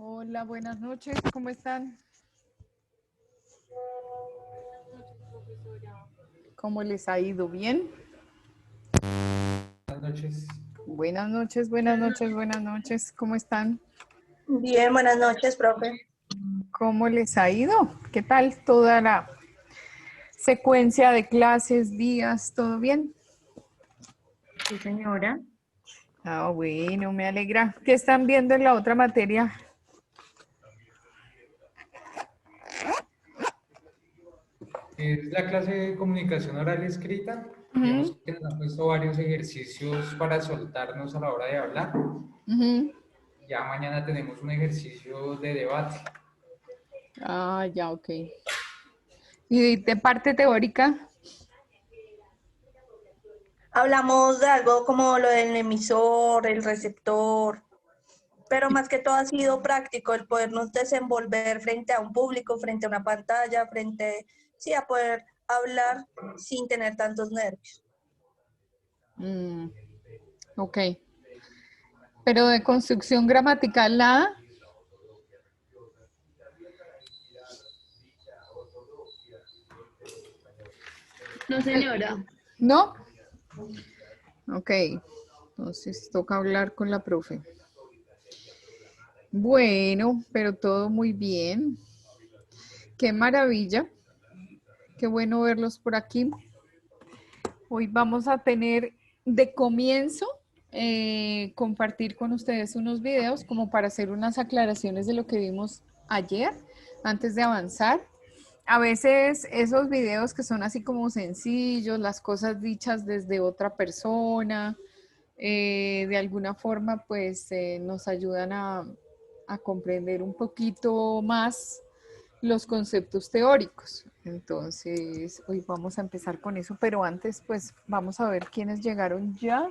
Hola, buenas noches, ¿cómo están? ¿Cómo les ha ido? ¿Bien? Buenas noches. Buenas noches, buenas noches, buenas noches, ¿cómo están? Bien, buenas noches, profe. ¿Cómo les ha ido? ¿Qué tal toda la secuencia de clases, días? ¿Todo bien? Sí, señora. Ah, bueno, me alegra. ¿Qué están viendo en la otra materia? Es la clase de comunicación oral y escrita. Ujú, Digamos que nos han puesto varios ejercicios para soltarnos a la hora de hablar. ujú. Ya mañana tenemos un ejercicio de debate. Ah, ya, ok. ¿Y de parte teórica? Hablamos de algo como lo del emisor, el receptor, pero más que todo ha sido práctico el podernos desenvolver frente a un público, frente a una pantalla, sí, a poder hablar sin tener tantos nervios. Mm, ok. Pero de construcción gramatical, nada. No, señora. ¿No? Ok. Entonces toca hablar con la profe. Bueno, pero todo muy bien. Qué maravilla. Qué bueno verlos por aquí. Hoy vamos a tener de comienzo compartir con ustedes unos videos como para hacer unas aclaraciones de lo que vimos ayer antes de avanzar. A veces esos videos que son así como sencillos, las cosas dichas desde otra persona, de alguna forma pues nos ayudan a comprender un poquito más los conceptos teóricos. Entonces, hoy vamos a empezar con eso, pero antes, pues vamos a ver quiénes llegaron ya.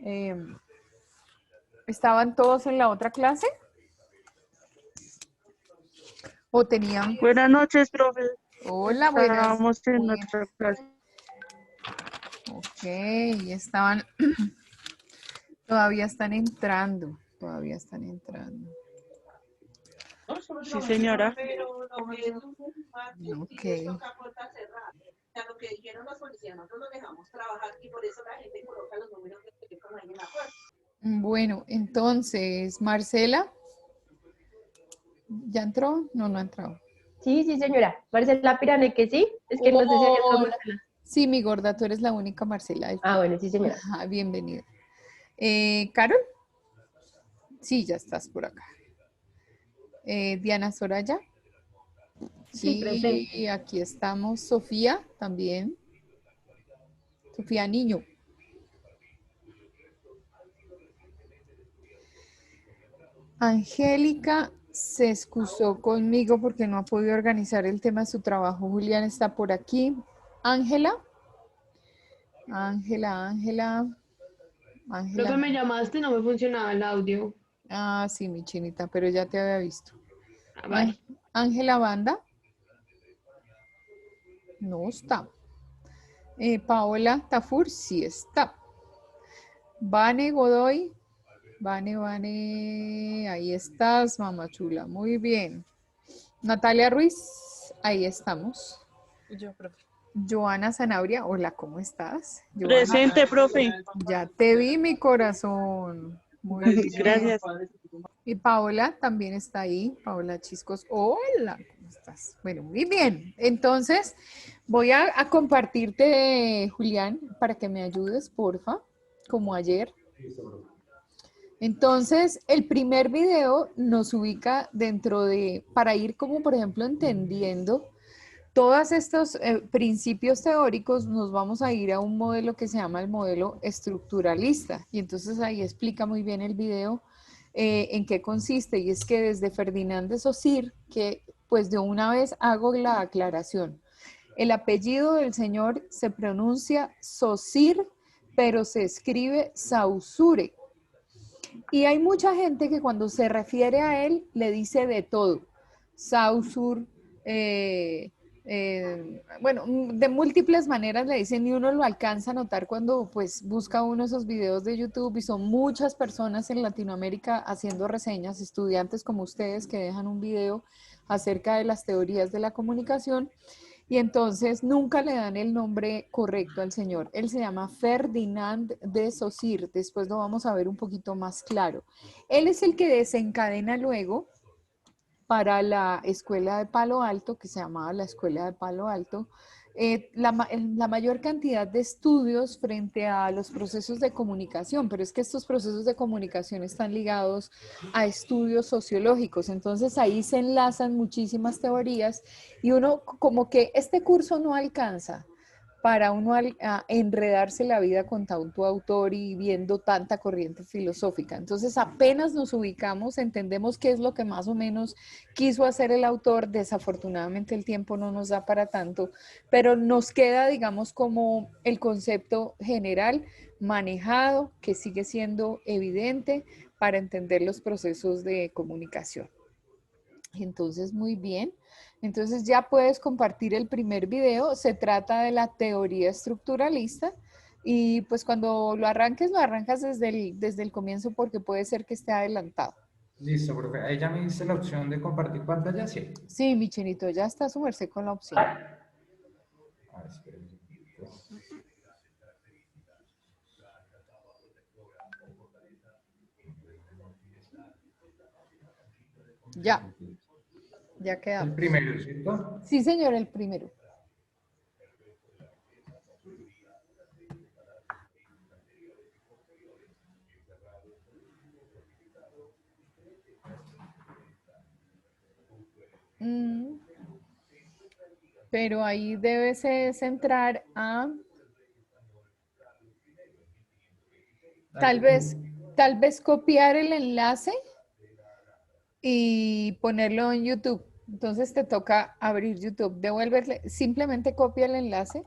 Eh, ¿Estaban todos en la otra clase? ¿O tenían? Buenas noches, profe. Hola, buenas. Estábamos en otra clase. Ok, estaban, todavía están entrando, todavía están entrando. Sí, señora. Ok. Lo que dijeron los policías, nosotros los dejamos trabajar y por eso la gente coloca los números de teléfono ahí en la puerta. Bueno, entonces, Marcela, ¿ya entró? No, no ha entrado. Sí, sí, señora. Marcela Pirané, que sí. Es que no sé si hay otra Hola. Marcela. Sí, mi gorda, tú eres la única Marcela. Ah, bueno, sí, señora. Ajá, bienvenida. Carol, sí, ya estás por acá. Diana Soraya, Sí, presente. sí, aquí estamos. Sofía también. Sofía Niño. Angélica se excusó conmigo porque no ha podido organizar el tema de su trabajo. Julián está por aquí. Ángela, Ángela, Ángela, Profe, Ángela. me llamaste y no me funcionaba el audio. Ah, sí, mi chinita, pero ya te había visto. Ah, vale. Ángela Banda, no está. Paola Tafur, sí está. Vane Godoy, Vane, ahí estás, mamá chula, muy bien. Natalia Ruiz, ahí estamos. Yo, profe. Joana Zanabria, hola, ¿cómo estás? Joana, Presente, profe. ya te vi, mi corazón. Muy bien. Gracias. Y Paola también está ahí. Paola Chiscos, hola, ¿cómo estás? Bueno, muy bien. Entonces, voy a compartirte, Julián, para que me ayudes, porfa, como ayer. Entonces, el primer video nos ubica dentro de, para ir como, por ejemplo, entendiendo todos estos principios teóricos, nos vamos a ir a un modelo que se llama el modelo estructuralista. Y entonces ahí explica muy bien el video en qué consiste. Y es que desde Ferdinand de Saussure, que pues de una vez hago la aclaración. El apellido del señor se pronuncia Saussure, pero se escribe Saussure. Y hay mucha gente que cuando se refiere a él le dice de todo. Saussure, bueno, de múltiples maneras le dicen y uno lo alcanza a notar cuando pues busca uno esos videos de YouTube y son muchas personas en Latinoamérica haciendo reseñas, estudiantes como ustedes que dejan un video acerca de las teorías de la comunicación y entonces nunca le dan el nombre correcto al señor. Él se llama Ferdinand de Saussure, después lo vamos a ver un poquito más claro. Él es el que desencadena luego para la escuela de Palo Alto, que se llamaba la escuela de Palo Alto, la mayor cantidad de estudios frente a los procesos de comunicación, pero es que estos procesos de comunicación están ligados a estudios sociológicos, entonces ahí se enlazan muchísimas teorías y uno como que este curso no alcanza para uno a enredarse la vida con tanto autor y viendo tanta corriente filosófica. Entonces apenas nos ubicamos, entendemos qué es lo que más o menos quiso hacer el autor, desafortunadamente el tiempo no nos da para tanto, pero nos queda, digamos, como el concepto general manejado, que sigue siendo evidente para entender los procesos de comunicación. Entonces, muy bien. Entonces ya puedes compartir el primer video. Se trata de la teoría estructuralista y pues cuando lo arrancas desde el comienzo porque puede ser que esté adelantado. Listo, profe. Ahí ya me dice la opción de compartir pantalla, sí. Sí, mi chinito, ya está su merced con la opción. A ver, espera un poquito. Ya El quedamos. primero, ¿cierto? Sí, señor, el primero. Pero ahí debes centrar a tal vez copiar el enlace y ponerlo en YouTube. Entonces te toca abrir YouTube, devuelverle, simplemente copia el enlace,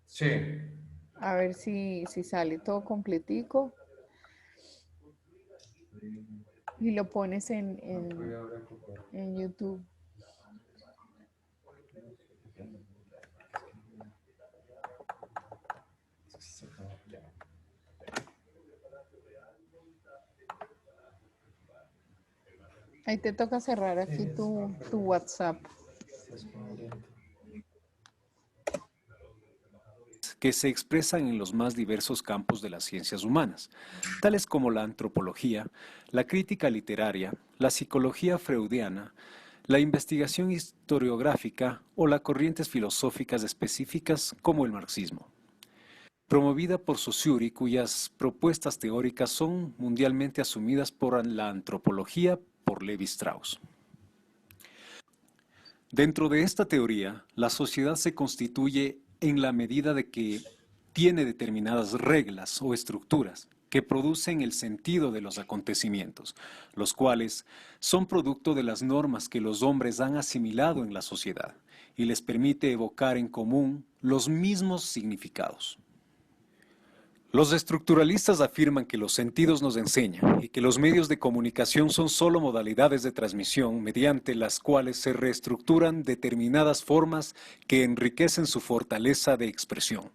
Sí. a ver si sale todo completico y lo pones Voy ahora a copiar. en YouTube. Ahí te toca cerrar aquí tu WhatsApp. Que se expresan en los más diversos campos de las ciencias humanas, tales como la antropología, la crítica literaria, la psicología freudiana, la investigación historiográfica o las corrientes filosóficas específicas como el marxismo. Promovida por Saussure y cuyas propuestas teóricas son mundialmente asumidas por la antropología por Levi Strauss. Dentro de esta teoría, la sociedad se constituye en la medida de que tiene determinadas reglas o estructuras que producen el sentido de los acontecimientos, los cuales son producto de las normas que los hombres han asimilado en la sociedad y les permite evocar en común los mismos significados. Los estructuralistas afirman que los sentidos nos enseñan y que los medios de comunicación son solo modalidades de transmisión mediante las cuales se reestructuran determinadas formas que enriquecen su fortaleza de expresión,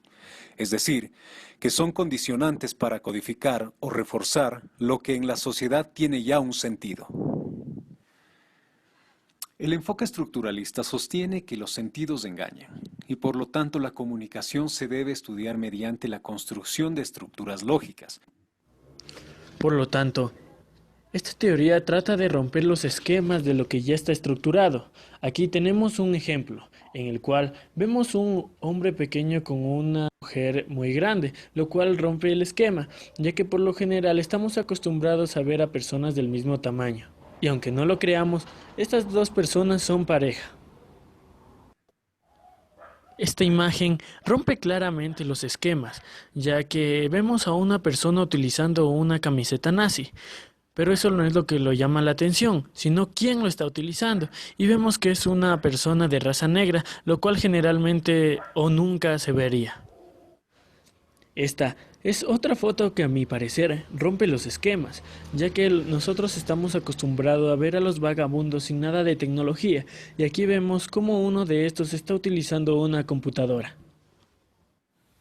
es decir, que son condicionantes para codificar o reforzar lo que en la sociedad tiene ya un sentido. El enfoque estructuralista sostiene que los sentidos engañan y por lo tanto la comunicación se debe estudiar mediante la construcción de estructuras lógicas. Por lo tanto, esta teoría trata de romper los esquemas de lo que ya está estructurado. Aquí tenemos un ejemplo en el cual vemos un hombre pequeño con una mujer muy grande, lo cual rompe el esquema, ya que por lo general estamos acostumbrados a ver a personas del mismo tamaño. Y aunque no lo creamos, estas dos personas son pareja. Esta imagen rompe claramente los esquemas, ya que vemos a una persona utilizando una camiseta nazi. Pero eso no es lo que lo llama la atención, sino quién lo está utilizando. Y vemos que es una persona de raza negra, lo cual generalmente o nunca se vería. Esta es otra foto que a mi parecer rompe los esquemas, ya que nosotros estamos acostumbrados a ver a los vagabundos sin nada de tecnología, y aquí vemos cómo uno de estos está utilizando una computadora.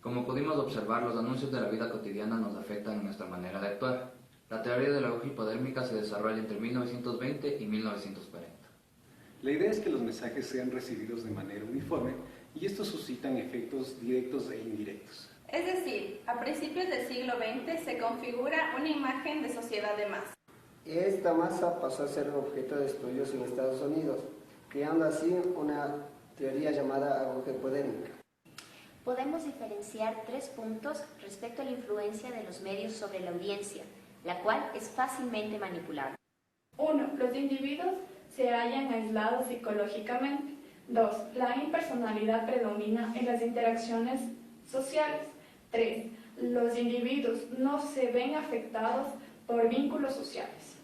Como pudimos observar, los anuncios de la vida cotidiana nos afectan en nuestra manera de actuar. La teoría de la aguja hipodérmica se desarrolla entre 1920 y 1940. La idea es que los mensajes sean recibidos de manera uniforme y estos suscitan efectos directos e indirectos. Es decir, a principios del siglo XX se configura una imagen de sociedad de masa. Esta masa pasó a ser objeto de estudios en Estados Unidos, creando así una teoría llamada aguja hipodérmica. Podemos diferenciar 3 puntos respecto a la influencia de los medios sobre la audiencia, la cual es fácilmente manipulable. 1. Los individuos se hallan aislados psicológicamente. 2. La impersonalidad predomina en las interacciones sociales. 3. Los individuos no se ven afectados por vínculos sociales.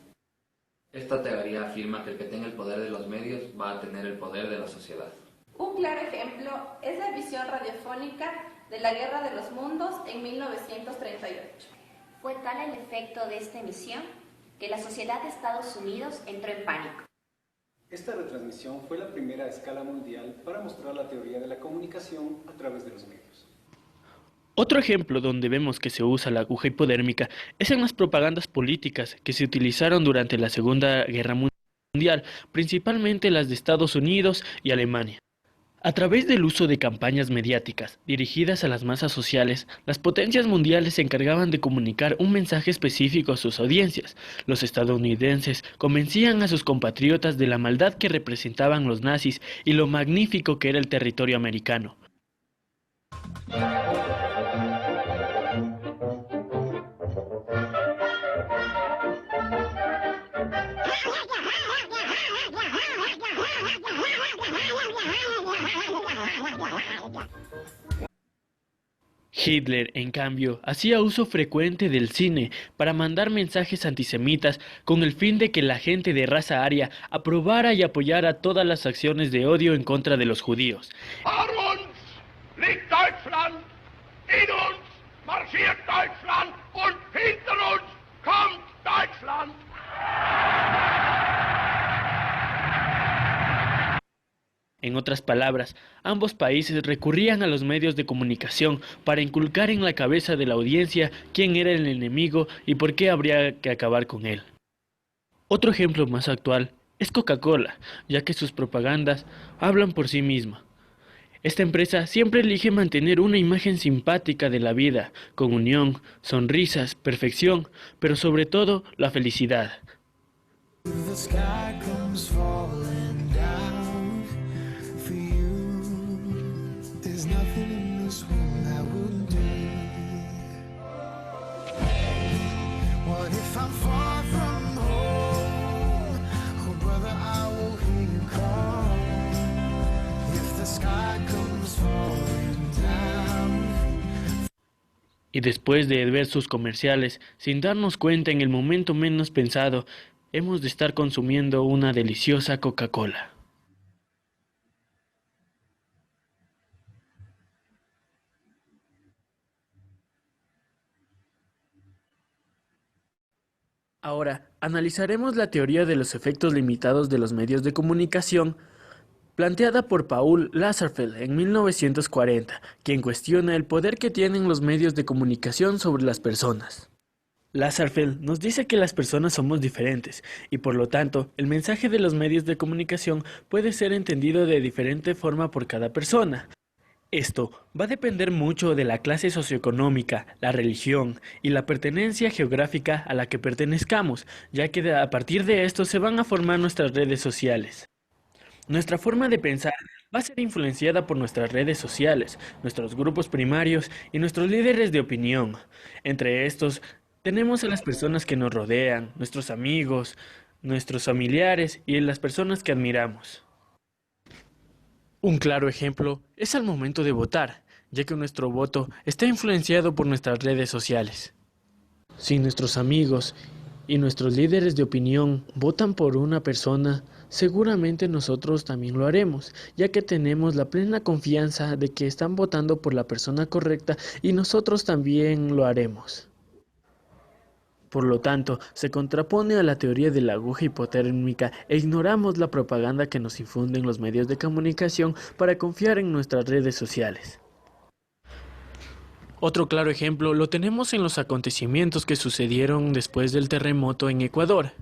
Esta teoría afirma que el que tenga el poder de los medios va a tener el poder de la sociedad. Un claro ejemplo es la visión radiofónica de la Guerra de los Mundos en 1938. Fue tal el efecto de esta emisión que la sociedad de Estados Unidos entró en pánico. Esta retransmisión fue la primera a escala mundial para mostrar la teoría de la comunicación a través de los medios. Otro ejemplo donde vemos que se usa la aguja hipodérmica es en las propagandas políticas que se utilizaron durante la Segunda Guerra Mundial, principalmente las de Estados Unidos y Alemania. A través del uso de campañas mediáticas dirigidas a las masas sociales, las potencias mundiales se encargaban de comunicar un mensaje específico a sus audiencias. Los estadounidenses convencían a sus compatriotas de la maldad que representaban los nazis y lo magnífico que era el territorio americano. Hitler, en cambio, hacía uso frecuente del cine para mandar mensajes antisemitas con el fin de que la gente de raza aria aprobara y apoyara todas las acciones de odio en contra de los judíos. Vor uns liegt Deutschland, in uns marschiert Deutschland und hinter uns kommt Deutschland. En otras palabras, ambos países recurrían a los medios de comunicación para inculcar en la cabeza de la audiencia quién era el enemigo y por qué habría que acabar con él. Otro ejemplo más actual es Coca-Cola, ya que sus propagandas hablan por sí misma. Esta empresa siempre elige mantener una imagen simpática de la vida, con unión, sonrisas, perfección, pero sobre todo la felicidad. Y después de ver sus comerciales, sin darnos cuenta en el momento menos pensado, hemos de estar consumiendo una deliciosa Coca-Cola. Ahora, analizaremos la teoría de los efectos limitados de los medios de comunicación, planteada por Paul Lazarsfeld en 1940, quien cuestiona el poder que tienen los medios de comunicación sobre las personas. Lazarsfeld nos dice que las personas somos diferentes y por lo tanto el mensaje de los medios de comunicación puede ser entendido de diferente forma por cada persona. Esto va a depender mucho de la clase socioeconómica, la religión y la pertenencia geográfica a la que pertenezcamos, ya que a partir de esto se van a formar nuestras redes sociales. Nuestra forma de pensar va a ser influenciada por nuestras redes sociales, nuestros grupos primarios y nuestros líderes de opinión. Entre estos tenemos a las personas que nos rodean, nuestros amigos, nuestros familiares y las personas que admiramos. Un claro ejemplo es al momento de votar, ya que nuestro voto está influenciado por nuestras redes sociales. Si nuestros amigos y nuestros líderes de opinión votan por una persona, seguramente nosotros también lo haremos, ya que tenemos la plena confianza de que están votando por la persona correcta y nosotros también lo haremos. Por lo tanto, se contrapone a la teoría de la aguja hipotérmica e ignoramos la propaganda que nos infunden los medios de comunicación para confiar en nuestras redes sociales. Otro claro ejemplo lo tenemos en los acontecimientos que sucedieron después del terremoto en Ecuador.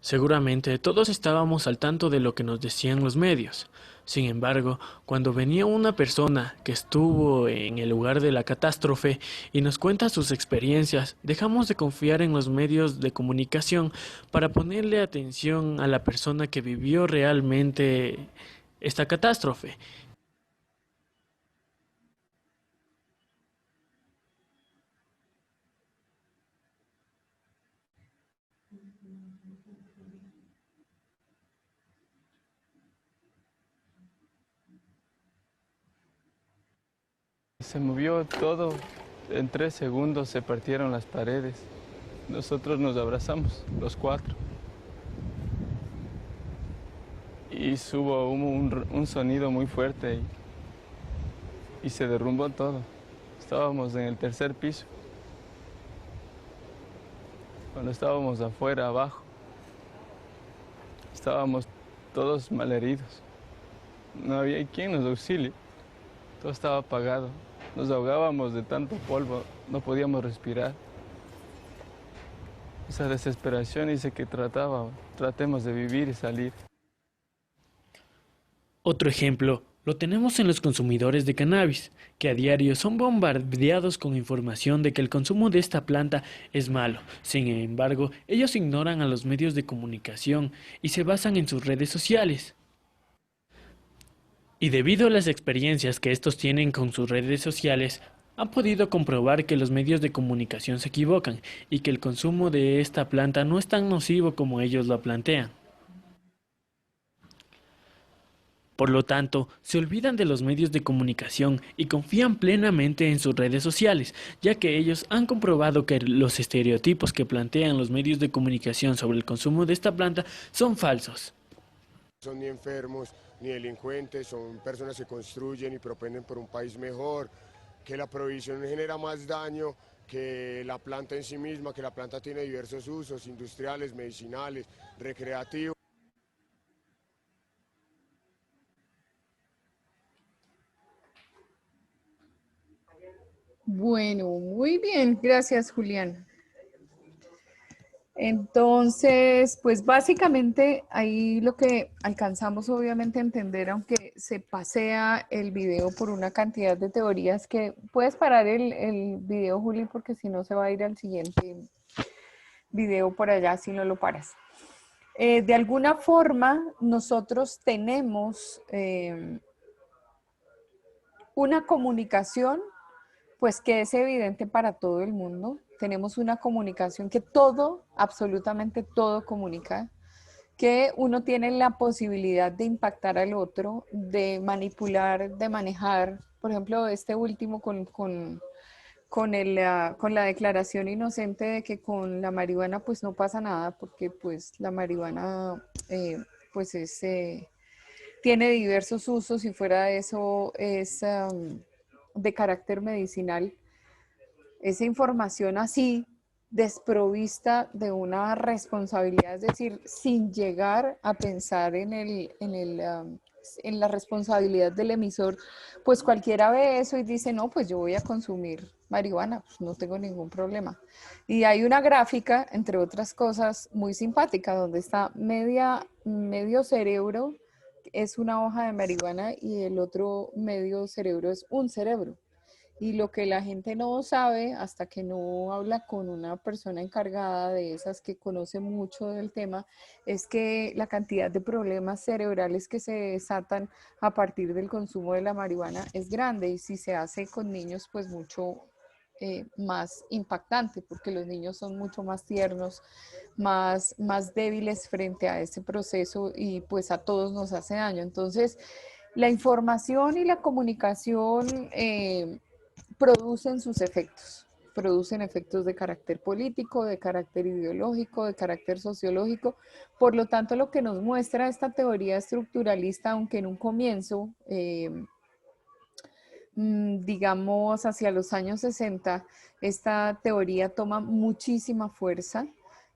Seguramente todos estábamos al tanto de lo que nos decían los medios. Sin embargo, cuando venía una persona que estuvo en el lugar de la catástrofe y nos cuenta sus experiencias, dejamos de confiar en los medios de comunicación para ponerle atención a la persona que vivió realmente esta catástrofe. Se movió todo, en 3 segundos se partieron las paredes. Nosotros nos abrazamos, los 4. Y hubo un sonido muy fuerte y se derrumbó todo. Estábamos en el 3er piso. Cuando estábamos afuera, abajo, estábamos todos malheridos. No había quien nos auxilie. Todo estaba apagado. Nos ahogábamos de tanto polvo, no podíamos respirar. Esa desesperación hizo que tratemos de vivir y salir. Otro ejemplo lo tenemos en los consumidores de cannabis, que a diario son bombardeados con información de que el consumo de esta planta es malo. Sin embargo, ellos ignoran a los medios de comunicación y se basan en sus redes sociales. Y debido a las experiencias que estos tienen con sus redes sociales, han podido comprobar que los medios de comunicación se equivocan y que el consumo de esta planta no es tan nocivo como ellos lo plantean. Por lo tanto, se olvidan de los medios de comunicación y confían plenamente en sus redes sociales, ya que ellos han comprobado que los estereotipos que plantean los medios de comunicación sobre el consumo de esta planta son falsos. Son ni enfermos ni delincuentes, son personas que construyen y propenden por un país mejor, que la prohibición genera más daño que la planta en sí misma, que la planta tiene diversos usos, industriales, medicinales, recreativos. Bueno, muy bien, gracias Julián. Entonces, pues básicamente ahí lo que alcanzamos obviamente a entender, aunque se pasea el video por una cantidad de teorías, que puedes parar el video, Juli, porque si no se va a ir al siguiente video por allá si no lo paras. De alguna forma, nosotros tenemos una comunicación pues que es evidente para todo el mundo. Tenemos una comunicación que todo, absolutamente todo comunica, que uno tiene la posibilidad de impactar al otro, de manipular, de manejar. Por ejemplo, este último con la declaración inocente de que con la marihuana pues no pasa nada, porque pues la marihuana pues tiene diversos usos y fuera de eso es de carácter medicinal. Esa información así, desprovista de una responsabilidad, es decir, sin llegar a pensar en la responsabilidad del emisor, pues cualquiera ve eso y dice, no, pues yo voy a consumir marihuana, pues no tengo ningún problema. Y hay una gráfica, entre otras cosas, muy simpática, donde está medio cerebro, es una hoja de marihuana y el otro medio cerebro es un cerebro. Y lo que la gente no sabe hasta que no habla con una persona encargada de esas que conoce mucho del tema, es que la cantidad de problemas cerebrales que se desatan a partir del consumo de la marihuana es grande, y si se hace con niños pues mucho más impactante, porque los niños son mucho más tiernos, más débiles frente a ese proceso y pues a todos nos hace daño. Entonces la información y la comunicación producen sus efectos. producen efectos de carácter político, de carácter ideológico, de carácter sociológico. Por lo tanto, lo que nos muestra esta teoría estructuralista, aunque en un comienzo, digamos hacia los años 60, esta teoría toma muchísima fuerza.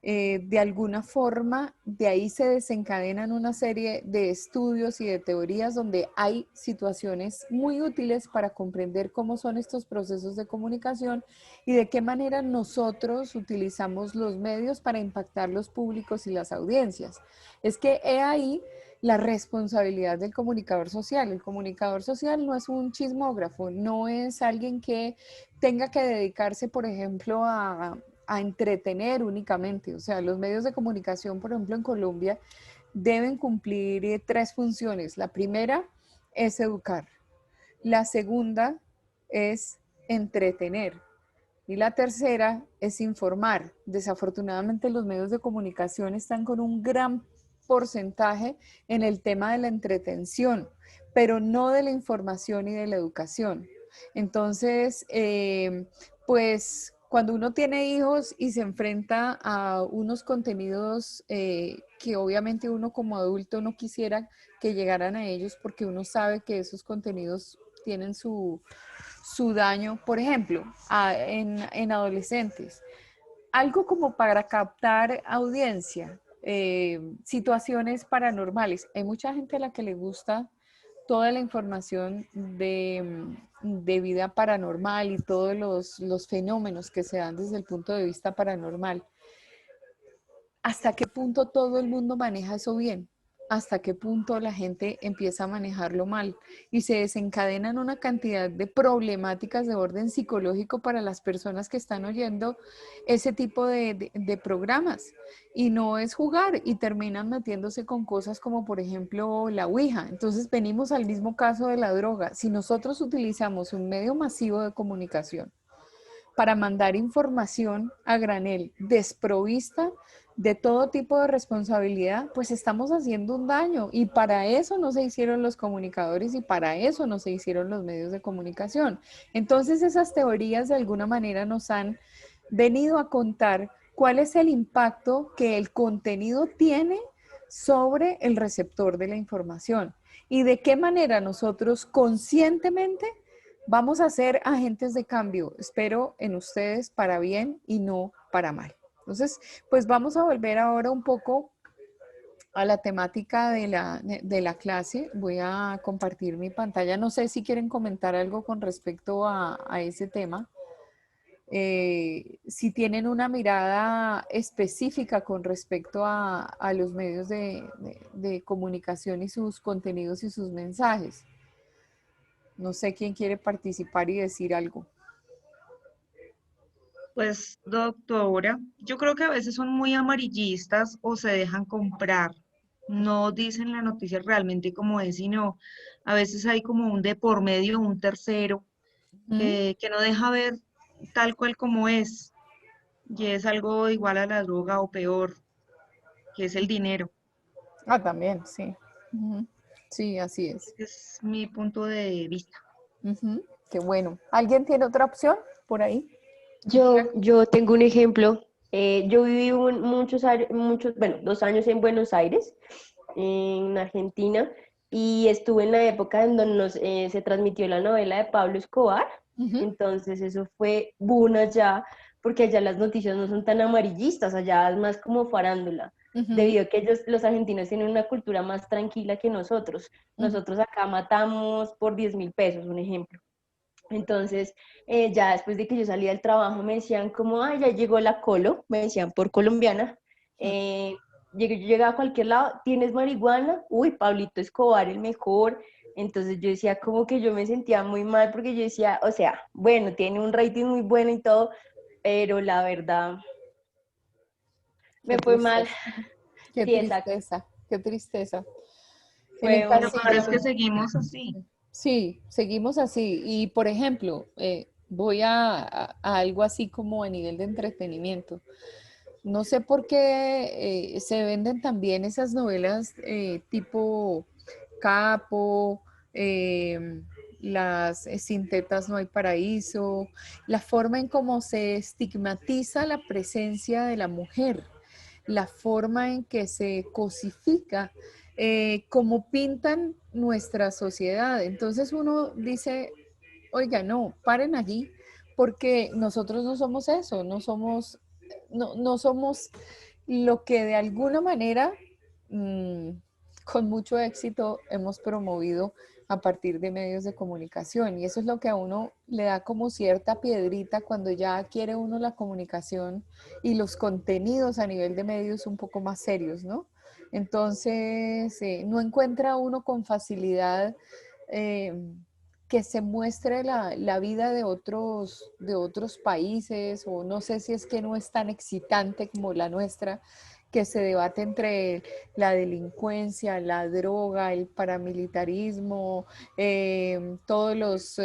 De alguna forma, de ahí se desencadenan una serie de estudios y de teorías donde hay situaciones muy útiles para comprender cómo son estos procesos de comunicación y de qué manera nosotros utilizamos los medios para impactar los públicos y las audiencias. Es que he ahí la responsabilidad del comunicador social. El comunicador social no es un chismógrafo, no es alguien que tenga que dedicarse, por ejemplo, a entretener únicamente. O sea, los medios de comunicación, por ejemplo, en Colombia, deben cumplir 3 funciones. La primera es educar. La segunda es entretener. Y la tercera es informar. Desafortunadamente, los medios de comunicación están con un gran porcentaje en el tema de la entretención, pero no de la información y de la educación. Entonces, pues cuando uno tiene hijos y se enfrenta a unos contenidos que obviamente uno como adulto no quisiera que llegaran a ellos porque uno sabe que esos contenidos tienen su daño, por ejemplo, en adolescentes. Algo como para captar audiencia, situaciones paranormales. Hay mucha gente a la que le gusta toda la información de vida paranormal y todos los fenómenos que se dan desde el punto de vista paranormal. ¿Hasta qué punto todo el mundo maneja eso bien? ¿Hasta qué punto la gente empieza a manejarlo mal? Y se desencadenan una cantidad de problemáticas de orden psicológico para las personas que están oyendo ese tipo de programas. Y no es jugar, y terminan metiéndose con cosas como, por ejemplo, la Ouija. Entonces venimos al mismo caso de la droga. Si nosotros utilizamos un medio masivo de comunicación para mandar información a granel desprovista de todo tipo de responsabilidad, pues estamos haciendo un daño, y para eso no se hicieron los comunicadores y para eso no se hicieron los medios de comunicación. Entonces esas teorías de alguna manera nos han venido a contar cuál es el impacto que el contenido tiene sobre el receptor de la información y de qué manera nosotros conscientemente vamos a ser agentes de cambio, espero en ustedes para bien y no para mal. Entonces, pues vamos a volver ahora un poco a la temática de la clase. Voy a compartir mi pantalla. No sé si quieren comentar algo con respecto a ese tema. Si tienen una mirada específica con respecto a los medios de comunicación y sus contenidos y sus mensajes. No sé quién quiere participar y decir algo. Pues, doctora, yo creo que a veces son muy amarillistas o se dejan comprar. No dicen la noticia realmente como es, sino a veces hay como un de por medio, un tercero, que no deja ver tal cual como es. Y es algo igual a la droga o peor, que es el dinero. Ah, también, sí. Sí, así es. Ese es mi punto de vista. Qué bueno. ¿Alguien tiene otra opción por ahí? Yo tengo un ejemplo. Yo viví bueno, 2 años en Buenos Aires, en Argentina, y estuve en la época en donde se transmitió la novela de Pablo Escobar. Entonces eso fue boom allá, porque allá las noticias no son tan amarillistas, allá es más como farándula. Debido a que los argentinos tienen una cultura más tranquila que nosotros. Nosotros acá matamos por 10.000 pesos, un ejemplo. Entonces, ya después de que yo salí del trabajo, me decían como, ya llegó la colo, me decían por colombiana. Yo llegaba a cualquier lado, ¿tienes marihuana? Uy, Pablito Escobar, el mejor. Entonces yo decía como que yo me sentía muy mal, porque yo decía, o sea, bueno, tiene un rating muy bueno y todo, pero la verdad me fue mal. Qué Sí, exacto. tristeza, qué tristeza. Lo peor es que seguimos así. Sí, seguimos así. Y por ejemplo, voy a algo así como a nivel de entretenimiento. No sé por qué se venden también esas novelas tipo Capo, las sin tetas no hay paraíso, la forma en cómo se estigmatiza la presencia de la mujer, la forma en que se cosifica, como pintan nuestra sociedad. Entonces uno dice, oiga, no, paren allí, porque nosotros no somos eso, no somos lo que de alguna manera, con mucho éxito, hemos promovido a partir de medios de comunicación. Y eso es lo que a uno le da como cierta piedrita cuando ya quiere uno la comunicación y los contenidos a nivel de medios un poco más serios, ¿no? Entonces, no encuentra uno con facilidad que se muestre la vida de otros países, o no sé si es que no es tan excitante como la nuestra, que se debate entre la delincuencia, la droga, el paramilitarismo, todos los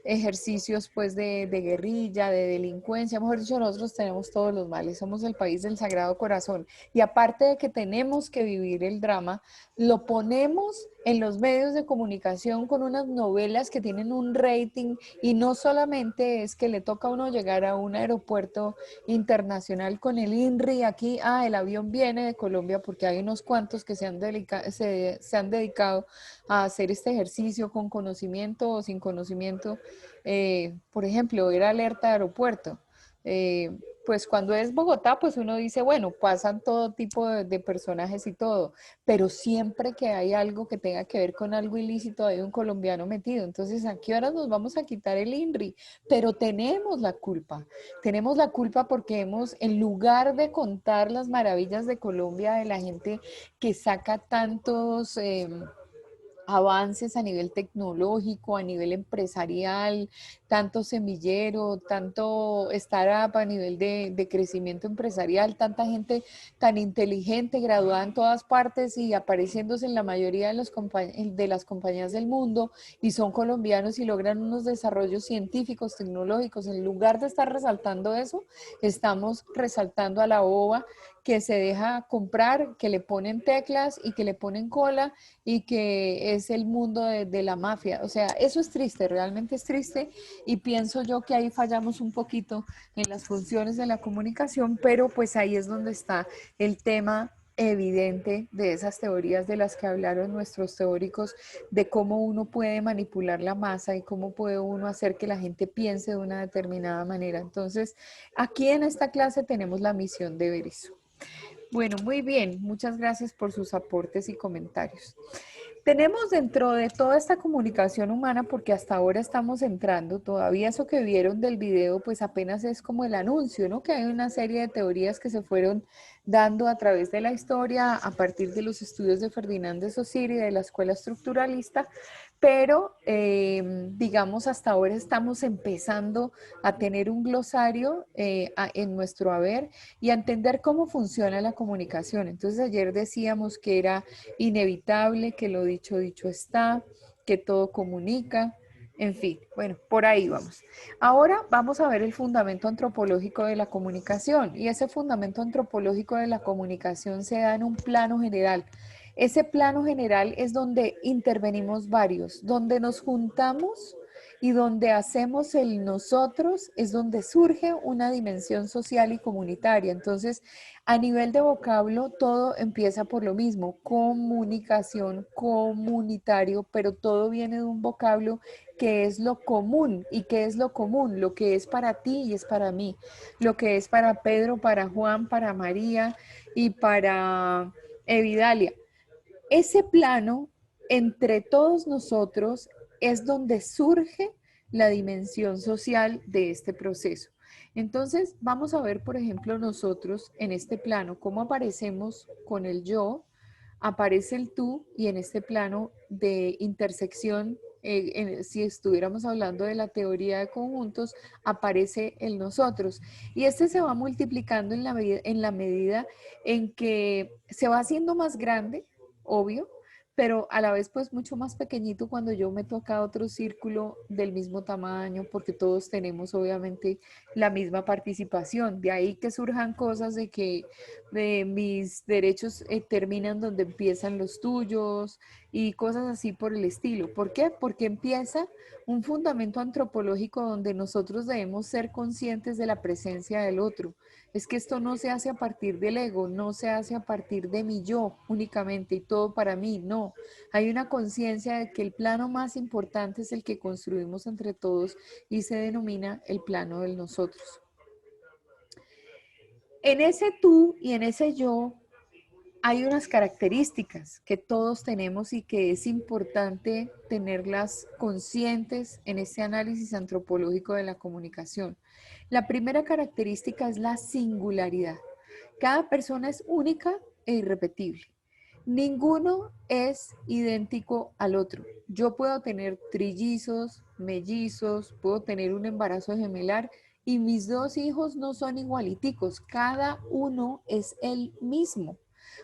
ejercicios pues de guerrilla, de delincuencia. Mejor dicho, nosotros tenemos todos los males, somos el país del Sagrado Corazón. Y aparte de que tenemos que vivir el drama, lo ponemos en los medios de comunicación con unas novelas que tienen un rating, y no solamente es que le toca a uno llegar a un aeropuerto internacional con el INRI aquí, el avión viene de Colombia, porque hay unos cuantos que se han dedicado a hacer este ejercicio con conocimiento o sin conocimiento. Por ejemplo, era alerta de aeropuerto. Pues cuando es Bogotá, pues uno dice, bueno, pasan todo tipo de personajes y todo, pero siempre que hay algo que tenga que ver con algo ilícito, hay un colombiano metido. Entonces, ¿a qué horas nos vamos a quitar el INRI? Pero tenemos la culpa porque en lugar de contar las maravillas de Colombia, de la gente que saca tantos avances a nivel tecnológico, a nivel empresarial, tanto semillero, tanto startup a nivel de crecimiento empresarial, tanta gente tan inteligente, graduada en todas partes y apareciéndose en la mayoría de las compañías del mundo, y son colombianos y logran unos desarrollos científicos, tecnológicos. En lugar de estar resaltando eso, estamos resaltando a la ova que se deja comprar, que le ponen teclas y que le ponen cola, y que es el mundo de la mafia. O sea, eso es triste, realmente es triste, y pienso yo que ahí fallamos un poquito en las funciones de la comunicación, pero pues ahí es donde está el tema evidente de esas teorías de las que hablaron nuestros teóricos, de cómo uno puede manipular la masa y cómo puede uno hacer que la gente piense de una determinada manera. Entonces, aquí en esta clase tenemos la misión de ver eso. Bueno, muy bien. Muchas gracias por sus aportes y comentarios. Tenemos dentro de toda esta comunicación humana, porque hasta ahora estamos entrando, todavía eso que vieron del video, pues apenas es como el anuncio, ¿no? Que hay una serie de teorías que se fueron dando a través de la historia a partir de los estudios de Ferdinand de Saussure y de la escuela estructuralista, pero digamos hasta ahora estamos empezando a tener un glosario en nuestro haber y a entender cómo funciona la comunicación. Entonces ayer decíamos que era inevitable, que lo dicho está, que todo comunica, en fin, bueno, por ahí vamos. Ahora vamos a ver el fundamento antropológico de la comunicación, y ese fundamento antropológico de la comunicación se da en un plano general. Ese plano general es donde intervenimos varios, donde nos juntamos y donde hacemos el nosotros, es donde surge una dimensión social y comunitaria. Entonces, a nivel de vocablo, todo empieza por lo mismo: comunicación, comunitario, pero todo viene de un vocablo que es lo común. ¿Y qué es lo común? Lo que es para ti y es para mí, lo que es para Pedro, para Juan, para María y para Evidalia. Ese plano entre todos nosotros es donde surge la dimensión social de este proceso. Entonces, vamos a ver, por ejemplo, nosotros en este plano, cómo aparecemos con el yo, aparece el tú, y en este plano de intersección, si estuviéramos hablando de la teoría de conjuntos, aparece el nosotros. Y este se va multiplicando en la medida en que se va haciendo más grande, obvio, pero a la vez pues mucho más pequeñito cuando yo meto acá otro círculo del mismo tamaño, porque todos tenemos obviamente la misma participación. De ahí que surjan cosas de que mis derechos terminan donde empiezan los tuyos y cosas así por el estilo. ¿Por qué? Porque empieza un fundamento antropológico donde nosotros debemos ser conscientes de la presencia del otro. Es que esto no se hace a partir del ego, no se hace a partir de mi yo únicamente y todo para mí, no. Hay una conciencia de que el plano más importante es el que construimos entre todos y se denomina el plano del nosotros. En ese tú y en ese yo hay unas características que todos tenemos y que es importante tenerlas conscientes en este análisis antropológico de la comunicación. La primera característica es la singularidad. Cada persona es única e irrepetible. Ninguno es idéntico al otro. Yo puedo tener trillizos, mellizos, puedo tener un embarazo gemelar y mis dos hijos no son igualiticos. Cada uno es el mismo.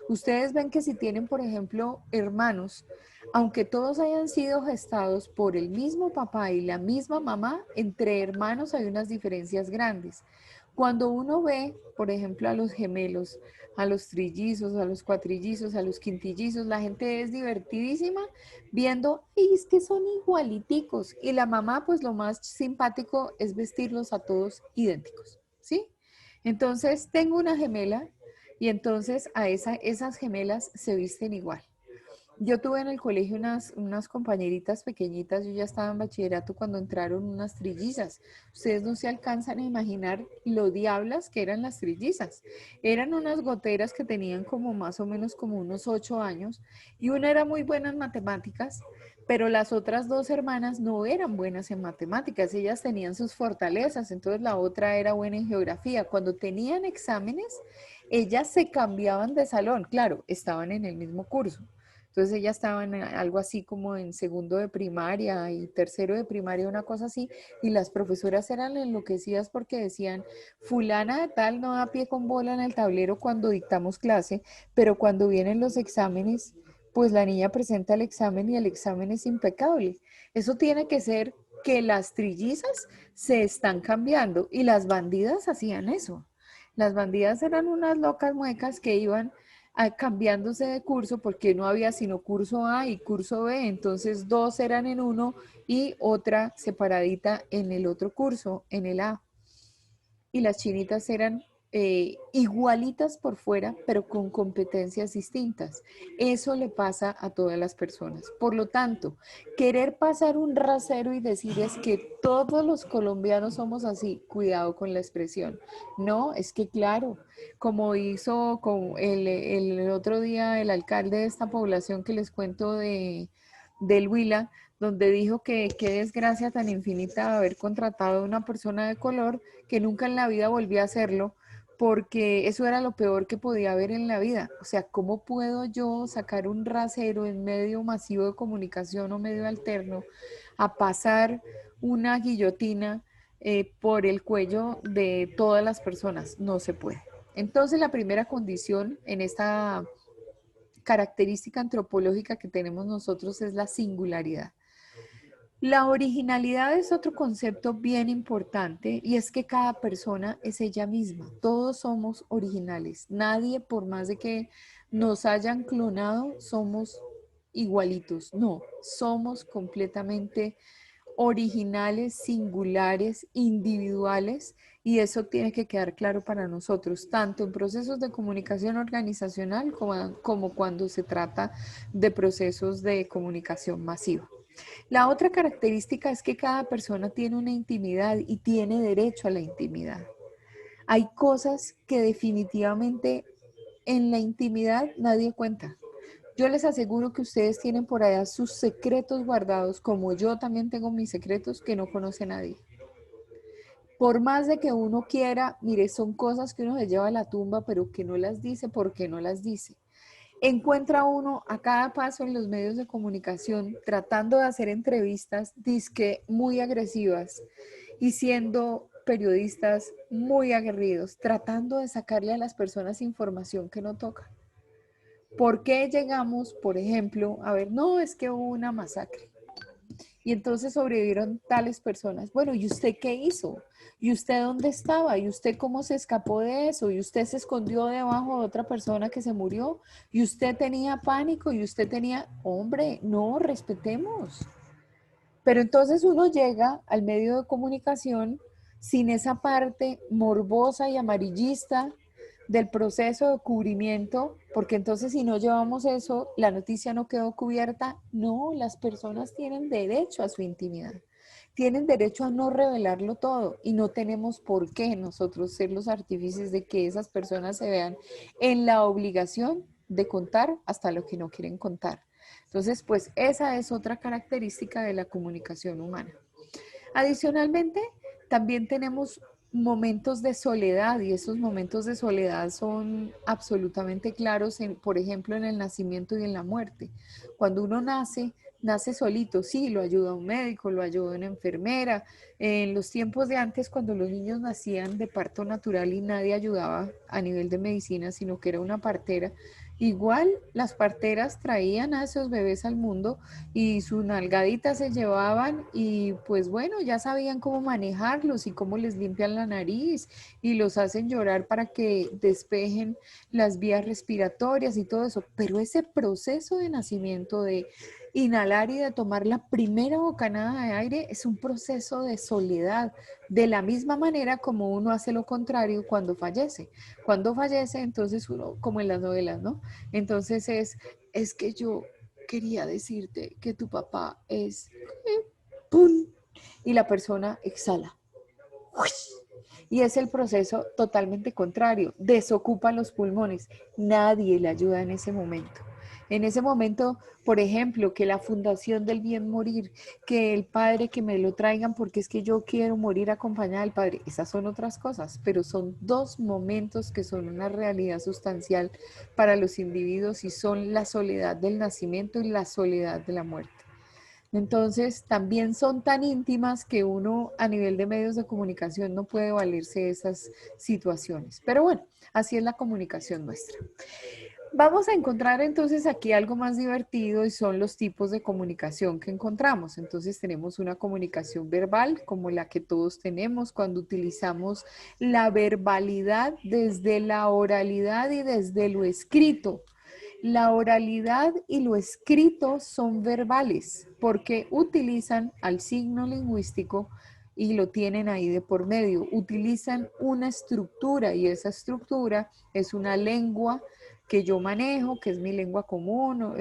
Ustedes ven que si tienen, por ejemplo, hermanos, aunque todos hayan sido gestados por el mismo papá y la misma mamá, entre hermanos hay unas diferencias grandes. Cuando uno ve, por ejemplo, a los gemelos, a los trillizos, a los cuatrillizos, a los quintillizos, la gente es divertidísima viendo, y es que son igualiticos. Y la mamá, pues lo más simpático es vestirlos a todos idénticos, ¿sí? Entonces, tengo una gemela y entonces a esas gemelas se visten igual. Yo tuve en el colegio unas compañeritas pequeñitas, yo ya estaba en bachillerato cuando entraron unas trillizas. Ustedes no se alcanzan a imaginar lo diablas que eran las trillizas. Eran unas goteras que tenían como más o menos como unos 8 años y una era muy buena en matemáticas, pero las otras dos hermanas no eran buenas en matemáticas, ellas tenían sus fortalezas, entonces la otra era buena en geografía. Cuando tenían exámenes, ellas se cambiaban de salón, claro, estaban en el mismo curso. Entonces ellas estaban algo así como en segundo de primaria y tercero de primaria, una cosa así, y las profesoras eran enloquecidas porque decían, fulana de tal no da pie con bola en el tablero cuando dictamos clase, pero cuando vienen los exámenes, pues la niña presenta el examen y el examen es impecable. Eso tiene que ser que las trillizas se están cambiando y las bandidas hacían eso. Las bandidas eran unas locas muecas que iban cambiándose de curso porque no había sino curso A y curso B, entonces dos eran en uno y otra separadita en el otro curso, en el A. Y las chinitas eran igualitas por fuera, pero con competencias distintas. Eso le pasa a todas las personas. Por lo tanto, querer pasar un rasero y decir es que todos los colombianos somos así, cuidado con la expresión. No, es que claro, como hizo el otro día el alcalde de esta población que les cuento del Huila, donde dijo que qué desgracia tan infinita de haber contratado a una persona de color que nunca en la vida volvió a hacerlo, porque eso era lo peor que podía haber en la vida. O sea, ¿cómo puedo yo sacar un rasero en medio masivo de comunicación o medio alterno a pasar una guillotina por el cuello de todas las personas? No se puede. Entonces, la primera condición en esta característica antropológica que tenemos nosotros es la singularidad. La originalidad es otro concepto bien importante y es que cada persona es ella misma. Todos somos originales. Nadie, por más de que nos hayan clonado, somos igualitos. No, somos completamente originales, singulares, individuales, y eso tiene que quedar claro para nosotros, tanto en procesos de comunicación organizacional como cuando se trata de procesos de comunicación masiva. La otra característica es que cada persona tiene una intimidad y tiene derecho a la intimidad. Hay cosas que definitivamente en la intimidad nadie cuenta. Yo les aseguro que ustedes tienen por allá sus secretos guardados, como yo también tengo mis secretos que no conoce nadie. Por más de que uno quiera, mire, son cosas que uno se lleva a la tumba, pero que no las dice porque no las dice. Encuentra uno a cada paso en los medios de comunicación tratando de hacer entrevistas disque muy agresivas y siendo periodistas muy aguerridos, tratando de sacarle a las personas información que no toca. ¿Por qué llegamos, por ejemplo, a ver, no, es que hubo una masacre y entonces sobrevivieron tales personas? Bueno, ¿y usted qué hizo? ¿Y usted dónde estaba? ¿Y usted cómo se escapó de eso? ¿Y usted se escondió debajo de otra persona que se murió? ¿Y usted tenía pánico? ¿Y usted tenía, hombre, no, respetemos? Pero entonces uno llega al medio de comunicación sin esa parte morbosa y amarillista del proceso de cubrimiento, porque entonces si no llevamos eso, la noticia no quedó cubierta. No, las personas tienen derecho a su intimidad, tienen derecho a no revelarlo todo y no tenemos por qué nosotros ser los artífices de que esas personas se vean en la obligación de contar hasta lo que no quieren contar. Entonces, pues esa es otra característica de la comunicación humana. Adicionalmente, también tenemos momentos de soledad y esos momentos de soledad son absolutamente claros, por ejemplo, en el nacimiento y en la muerte. Cuando uno nace, nace solito, sí, lo ayuda un médico, lo ayuda una enfermera. En los tiempos de antes, cuando los niños nacían de parto natural y nadie ayudaba a nivel de medicina, sino que era una partera, igual las parteras traían a esos bebés al mundo y su nalgadita se llevaban y pues bueno, ya sabían cómo manejarlos y cómo les limpian la nariz y los hacen llorar para que despejen las vías respiratorias y todo eso. Pero ese proceso de nacimiento, de inhalar y de tomar la primera bocanada de aire, es un proceso de soledad, de la misma manera como uno hace lo contrario cuando fallece. Cuando fallece, entonces uno, como en las novelas, ¿no? Entonces es que yo quería decirte que tu papá es... ¡Pum! Y la persona exhala. ¡Uy! Y es el proceso totalmente contrario. Desocupa los pulmones. Nadie le ayuda en ese momento. En ese momento, por ejemplo, que la Fundación del Bien Morir, que el padre que me lo traigan porque es que yo quiero morir acompañada del padre, esas son otras cosas, pero son dos momentos que son una realidad sustancial para los individuos y son la soledad del nacimiento y la soledad de la muerte. Entonces, también son tan íntimas que uno a nivel de medios de comunicación no puede valerse de esas situaciones. Pero bueno, así es la comunicación nuestra. Vamos a encontrar entonces aquí algo más divertido y son los tipos de comunicación que encontramos. Entonces tenemos una comunicación verbal como la que todos tenemos cuando utilizamos la verbalidad desde la oralidad y desde lo escrito. La oralidad y lo escrito son verbales porque utilizan al signo lingüístico y lo tienen ahí de por medio. Utilizan una estructura y esa estructura es una lengua que yo manejo, que es mi lengua común,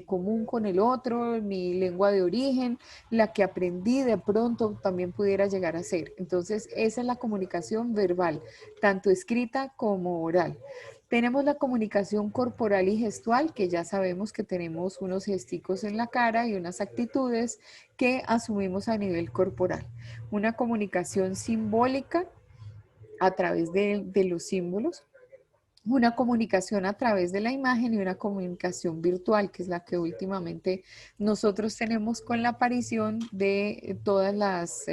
común con el otro, mi lengua de origen, la que aprendí de pronto también pudiera llegar a ser. Entonces, esa es la comunicación verbal, tanto escrita como oral. Tenemos la comunicación corporal y gestual, que ya sabemos que tenemos unos gesticos en la cara y unas actitudes que asumimos a nivel corporal. Una comunicación simbólica a través de los símbolos. Una comunicación a través de la imagen y una comunicación virtual, que es la que últimamente nosotros tenemos con la aparición de todas las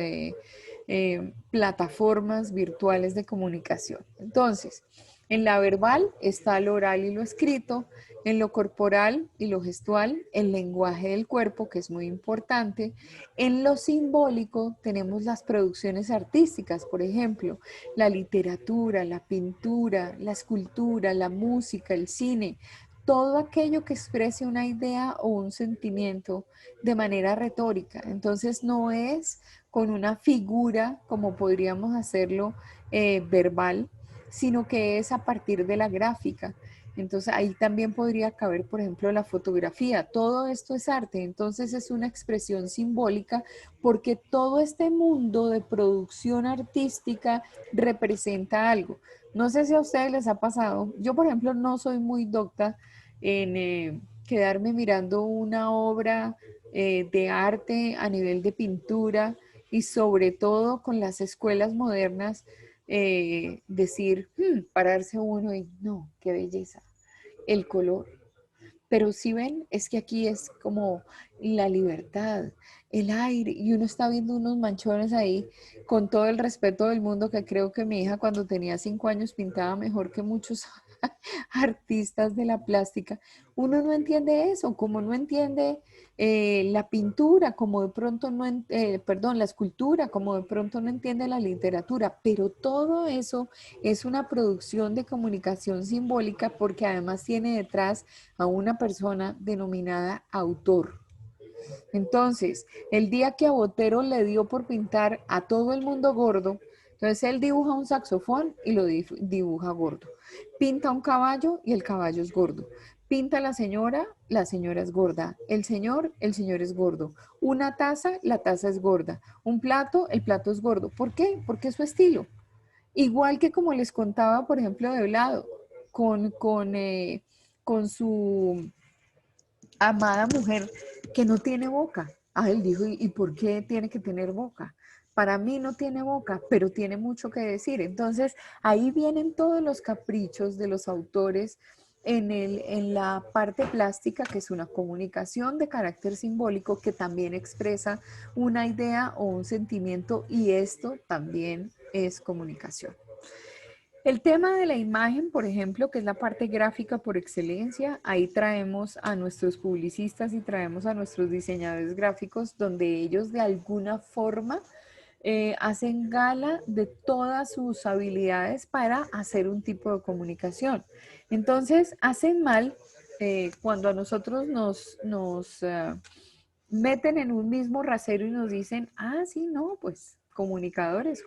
plataformas virtuales de comunicación. Entonces, en la verbal está lo oral y lo escrito, en lo corporal y lo gestual, el lenguaje del cuerpo, que es muy importante. En lo simbólico tenemos las producciones artísticas, por ejemplo, la literatura, la pintura, la escultura, la música, el cine, todo aquello que exprese una idea o un sentimiento de manera retórica. Entonces no es con una figura como podríamos hacerlo verbal, sino que es a partir de la gráfica. Entonces ahí también podría caber, por ejemplo, la fotografía. Todo esto es arte, entonces es una expresión simbólica porque todo este mundo de producción artística representa algo. No sé si a ustedes les ha pasado, yo por ejemplo no soy muy docta en quedarme mirando una obra de arte a nivel de pintura y sobre todo con las escuelas modernas, decir, pararse uno y no, qué belleza, el color. Pero si ven, es que aquí es como la libertad, el aire, y uno está viendo unos manchones ahí, con todo el respeto del mundo, que creo que mi hija cuando tenía 5 años pintaba mejor que muchos artistas de la plástica. Uno no entiende eso, como no entiende la pintura, como de pronto no, perdón, la escultura, como de pronto no entiende la literatura, pero todo eso es una producción de comunicación simbólica porque además tiene detrás a una persona denominada autor. Entonces, el día que a Botero le dio por pintar a todo el mundo gordo, entonces él dibuja un saxofón y lo dibuja gordo. Pinta un caballo y el caballo es gordo. Pinta a la señora es gorda. El señor es gordo. Una taza, la taza es gorda. Un plato, el plato es gordo. ¿Por qué? Porque es su estilo. Igual que como les contaba, por ejemplo, de Vlado, con su amada mujer que no tiene boca. Ah, él dijo, ¿y por qué tiene que tener boca? Para mí no tiene boca, pero tiene mucho que decir. Entonces, ahí vienen todos los caprichos de los autores en la parte plástica, que es una comunicación de carácter simbólico que también expresa una idea o un sentimiento, y esto también es comunicación. El tema de la imagen, por ejemplo, que es la parte gráfica por excelencia, ahí traemos a nuestros publicistas y traemos a nuestros diseñadores gráficos, donde ellos de alguna forma hacen gala de todas sus habilidades para hacer un tipo de comunicación. Entonces, hacen mal cuando a nosotros nos meten en un mismo rasero y nos dicen, ah, sí, no, pues comunicadores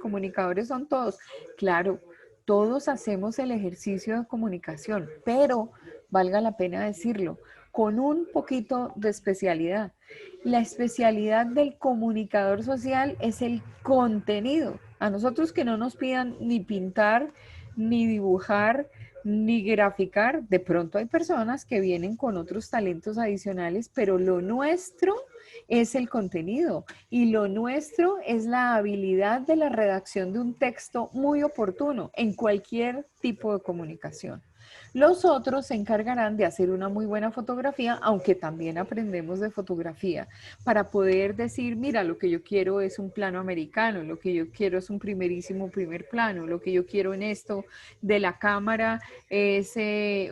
son todos. Claro, todos hacemos el ejercicio de comunicación, pero valga la pena decirlo, con un poquito de especialidad. La especialidad del comunicador social es el contenido. A nosotros que no nos pidan ni pintar, ni dibujar, ni graficar. De pronto hay personas que vienen con otros talentos adicionales, pero lo nuestro es el contenido y lo nuestro es la habilidad de la redacción de un texto muy oportuno en cualquier tipo de comunicación. Los otros se encargarán de hacer una muy buena fotografía, aunque también aprendemos de fotografía, para poder decir, mira, lo que yo quiero es un plano americano, lo que yo quiero es un primerísimo primer plano, lo que yo quiero en esto de la cámara es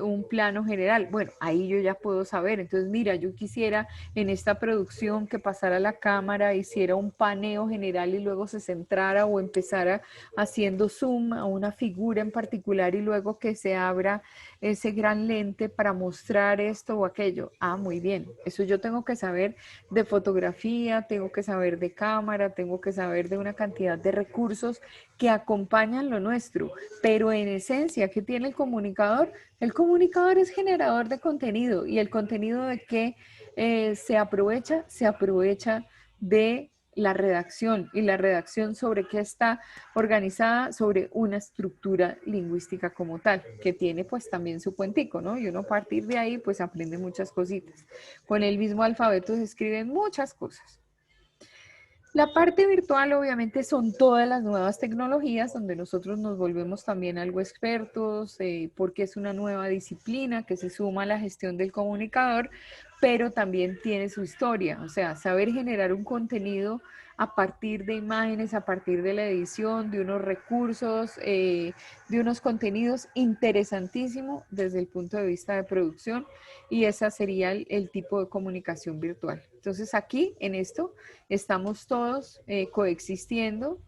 un plano general. Bueno, ahí yo ya puedo saber. Entonces, mira, yo quisiera en esta producción que pasara la cámara, hiciera un paneo general y luego se centrara o empezara haciendo zoom a una figura en particular y luego que se abra ese gran lente para mostrar esto o aquello. Ah, muy bien. Eso yo tengo que saber de fotografía, tengo que saber de cámara, tengo que saber de una cantidad de recursos que acompañan lo nuestro. Pero en esencia, ¿qué tiene el comunicador? El comunicador es generador de contenido. ¿Y el contenido de qué se aprovecha? Se aprovecha de la redacción, y la redacción sobre qué está organizada, sobre una estructura lingüística como tal, que tiene pues también su cuentico, ¿no? Y uno a partir de ahí pues aprende muchas cositas. Con el mismo alfabeto se escriben muchas cosas. La parte virtual obviamente son todas las nuevas tecnologías donde nosotros nos volvemos también algo expertos, porque es una nueva disciplina que se suma a la gestión del comunicador, pero también tiene su historia, o sea, saber generar un contenido a partir de imágenes, a partir de la edición, de unos recursos, de unos contenidos interesantísimo desde el punto de vista de producción, y esa sería el tipo de comunicación virtual. Entonces aquí en esto estamos todos coexistiendo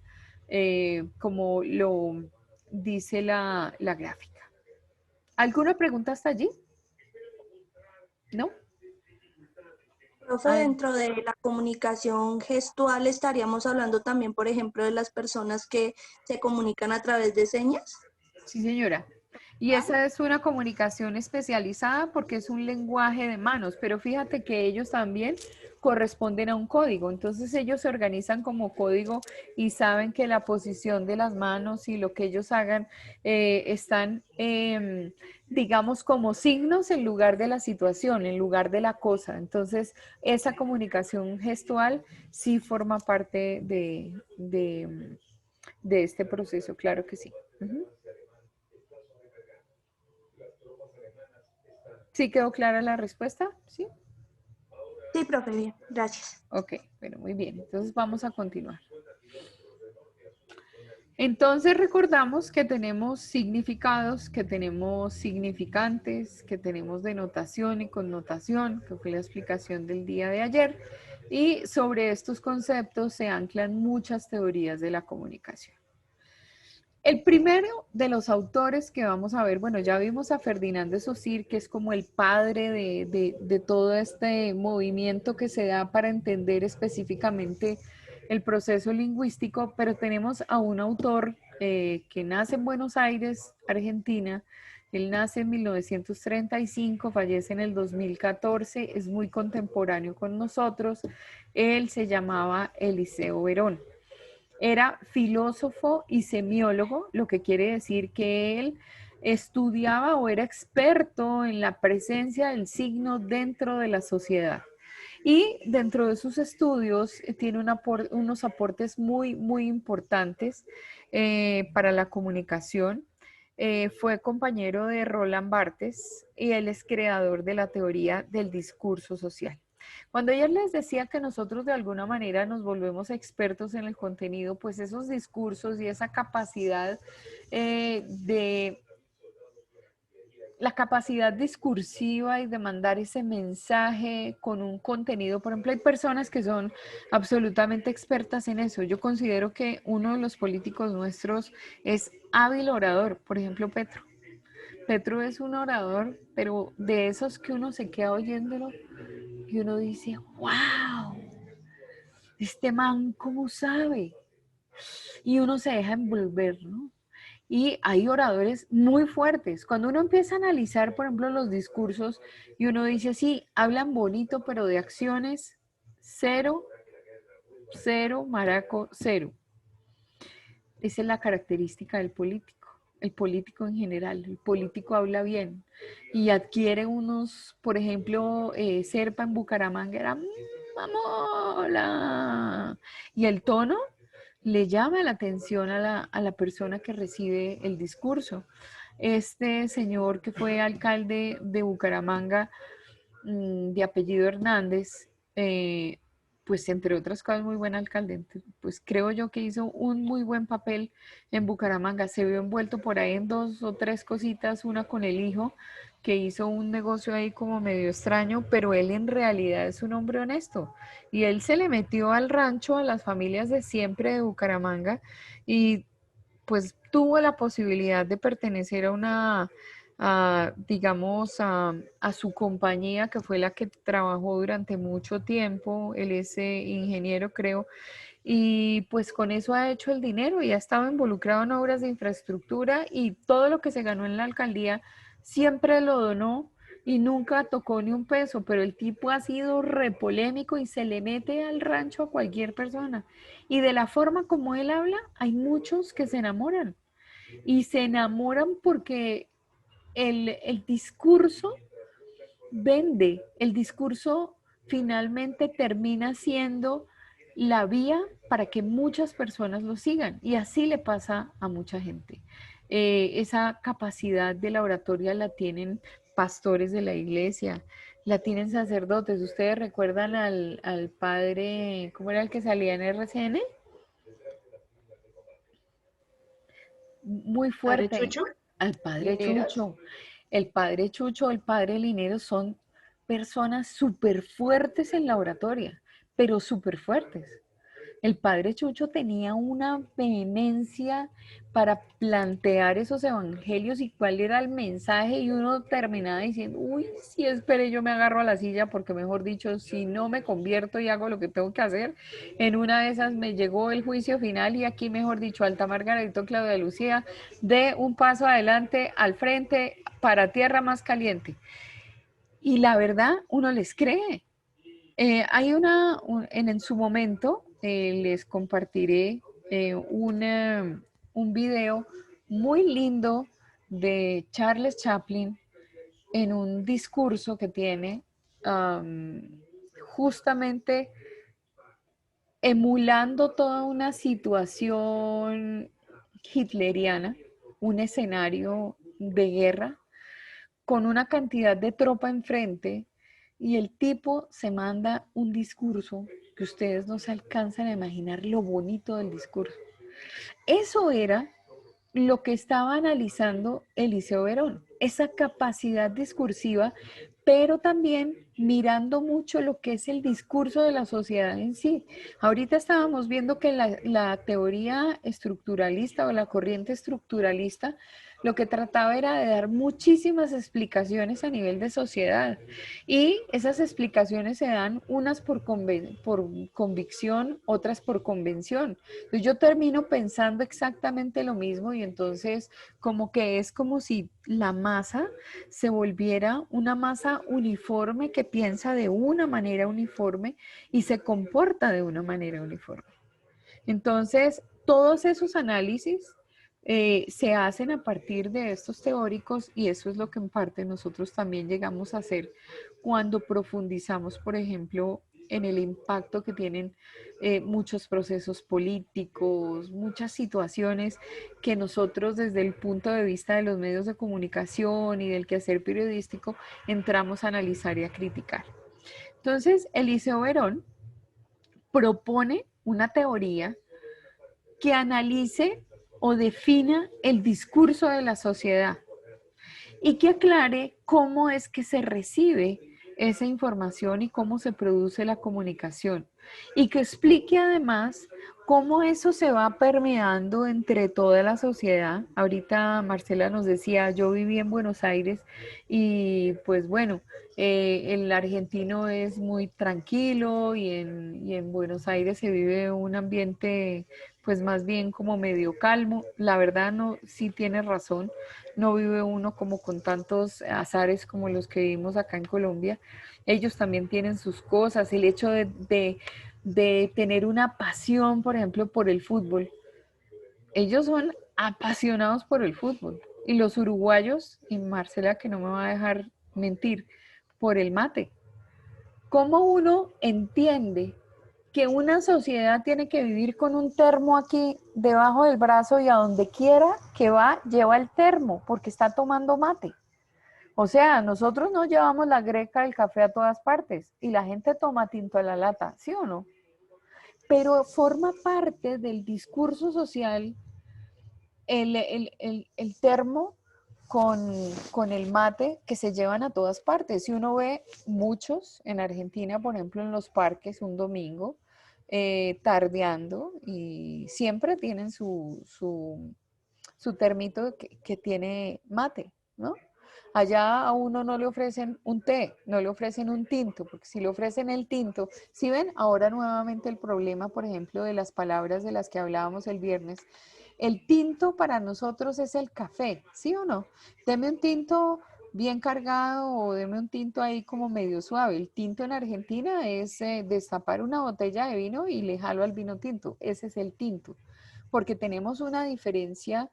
como lo dice la gráfica. ¿Alguna pregunta hasta allí? ¿No? Profe, dentro de la comunicación gestual estaríamos hablando también, por ejemplo, de las personas que se comunican a través de señas. Sí, señora. Y esa es una comunicación especializada porque es un lenguaje de manos, pero fíjate que ellos también corresponden a un código. Entonces ellos se organizan como código y saben que la posición de las manos y lo que ellos hagan están, digamos, como signos en lugar de la situación, en lugar de la cosa. Entonces esa comunicación gestual sí forma parte de este proceso, claro que sí. ¿Sí quedó clara la respuesta? ¿Sí? Sí, profe, bien, gracias. Ok, bueno, muy bien. Entonces vamos a continuar. Entonces recordamos que tenemos significados, que tenemos significantes, que tenemos denotación y connotación, que fue la explicación del día de ayer. Y sobre estos conceptos se anclan muchas teorías de la comunicación. El primero de los autores que vamos a ver, bueno, ya vimos a Ferdinand de Saussure, que es como el padre de todo este movimiento que se da para entender específicamente el proceso lingüístico, pero tenemos a un autor que nace en Buenos Aires, Argentina. Él nace en 1935, fallece en el 2014, es muy contemporáneo con nosotros. Él se llamaba Eliseo Verón. Era filósofo y semiólogo, lo que quiere decir que él estudiaba o era experto en la presencia del signo dentro de la sociedad. Y dentro de sus estudios tiene unos aportes muy, muy importantes para la comunicación. Fue compañero de Roland Barthes y él es creador de la teoría del discurso social. Cuando ella les decía que nosotros de alguna manera nos volvemos expertos en el contenido, pues esos discursos y esa capacidad la capacidad discursiva y de mandar ese mensaje con un contenido, por ejemplo, hay personas que son absolutamente expertas en eso. Yo considero que uno de los políticos nuestros es hábil orador, por ejemplo, Petro. Petro es un orador, pero de esos que uno se queda oyéndolo y uno dice, wow, este man, ¿cómo sabe? Y uno se deja envolver, ¿no? Y hay oradores muy fuertes. Cuando uno empieza a analizar, por ejemplo, los discursos y uno dice, sí, hablan bonito, pero de acciones, cero, cero, maraco, cero. Esa es la característica del político. El político en general, el político habla bien y adquiere unos, por ejemplo, Serpa en Bucaramanga era mamola. Y el tono le llama la atención a la persona que recibe el discurso. Este señor que fue alcalde de Bucaramanga, de apellido Hernández, pues entre otras cosas muy buen alcalde, pues creo yo que hizo un muy buen papel en Bucaramanga. Se vio envuelto por ahí en 2 o 3 cositas, una con el hijo, que hizo un negocio ahí como medio extraño, pero él en realidad es un hombre honesto y él se le metió al rancho, a las familias de siempre de Bucaramanga y pues tuvo la posibilidad de pertenecer a una, digamos, a su compañía, que fue la que trabajó durante mucho tiempo. Él es ingeniero, creo, y pues con eso ha hecho el dinero y ha estado involucrado en obras de infraestructura y todo lo que se ganó en la alcaldía siempre lo donó y nunca tocó ni un peso, pero el tipo ha sido repolémico y se le mete al rancho a cualquier persona. Y de la forma como él habla, hay muchos que se enamoran. Y se enamoran porque el discurso vende, el discurso finalmente termina siendo la vía para que muchas personas lo sigan. Y así le pasa a mucha gente. Esa capacidad de la oratoria la tienen pastores de la iglesia, la tienen sacerdotes. ¿Ustedes recuerdan al padre, cómo era el que salía en RCN? Muy fuerte. ¿Padre Chucho? Al padre ¿Lineros? Chucho. El padre Chucho, el padre Linero son personas súper fuertes en la oratoria, pero súper fuertes. El padre Chucho tenía una vehemencia para plantear esos evangelios y cuál era el mensaje y uno terminaba diciendo, uy, si espere, yo me agarro a la silla porque mejor dicho, si no me convierto y hago lo que tengo que hacer, en una de esas me llegó el juicio final y aquí mejor dicho, Alta Margarito Claudia Lucía, de un paso adelante al frente para tierra más caliente. Y la verdad, uno les cree. Hay en su momento les compartiré un video muy lindo de Charles Chaplin en un discurso que tiene justamente emulando toda una situación hitleriana, un escenario de guerra con una cantidad de tropa enfrente y el tipo se manda un discurso que ustedes no se alcanzan a imaginar lo bonito del discurso. Eso era lo que estaba analizando Eliseo Verón, esa capacidad discursiva, pero también mirando mucho lo que es el discurso de la sociedad en sí. Ahorita estábamos viendo que la teoría estructuralista o la corriente estructuralista lo que trataba era de dar muchísimas explicaciones a nivel de sociedad, y esas explicaciones se dan unas por convicción, otras por convención. Entonces yo termino pensando exactamente lo mismo, y entonces como que es como si la masa se volviera una masa uniforme que piensa de una manera uniforme y se comporta de una manera uniforme. Entonces, todos esos análisis se hacen a partir de estos teóricos, y eso es lo que en parte nosotros también llegamos a hacer cuando profundizamos, por ejemplo, en el impacto que tienen muchos procesos políticos, muchas situaciones que nosotros desde el punto de vista de los medios de comunicación y del quehacer periodístico entramos a analizar y a criticar. Entonces, Eliseo Verón propone una teoría que analice o defina el discurso de la sociedad y que aclare cómo es que se recibe esa información y cómo se produce la comunicación, y que explique además cómo eso se va permeando entre toda la sociedad. Ahorita Marcela nos decía, yo viví en Buenos Aires y pues bueno, el argentino es muy tranquilo, y en Buenos Aires se vive un ambiente pues más bien como medio calmo. La verdad, no, sí tienes razón, no vive uno como con tantos azares como los que vivimos acá en Colombia. Ellos también tienen sus cosas, el hecho de tener una pasión, por ejemplo, por el fútbol. Ellos son apasionados por el fútbol. Y los uruguayos, y Marcela que no me va a dejar mentir, por el mate. ¿Cómo uno entiende que una sociedad tiene que vivir con un termo aquí debajo del brazo, y a donde quiera que va, lleva el termo porque está tomando mate? O sea, nosotros no llevamos la greca del café a todas partes, y la gente toma tinto a la lata, ¿sí o no? Pero forma parte del discurso social el termo con el mate que se llevan a todas partes. Si uno ve muchos en Argentina, por ejemplo, en los parques un domingo, tardeando, y siempre tienen su termito que tiene mate, ¿no? Allá a uno no le ofrecen un té, no le ofrecen un tinto, porque si le ofrecen el tinto, si ven ahora nuevamente el problema, por ejemplo, de las palabras de las que hablábamos el viernes, el tinto para nosotros es el café, ¿sí o no? Deme un tinto bien cargado o deme un tinto ahí como medio suave. El tinto en Argentina es destapar una botella de vino y le jalo al vino tinto. Ese es el tinto, porque tenemos una diferencia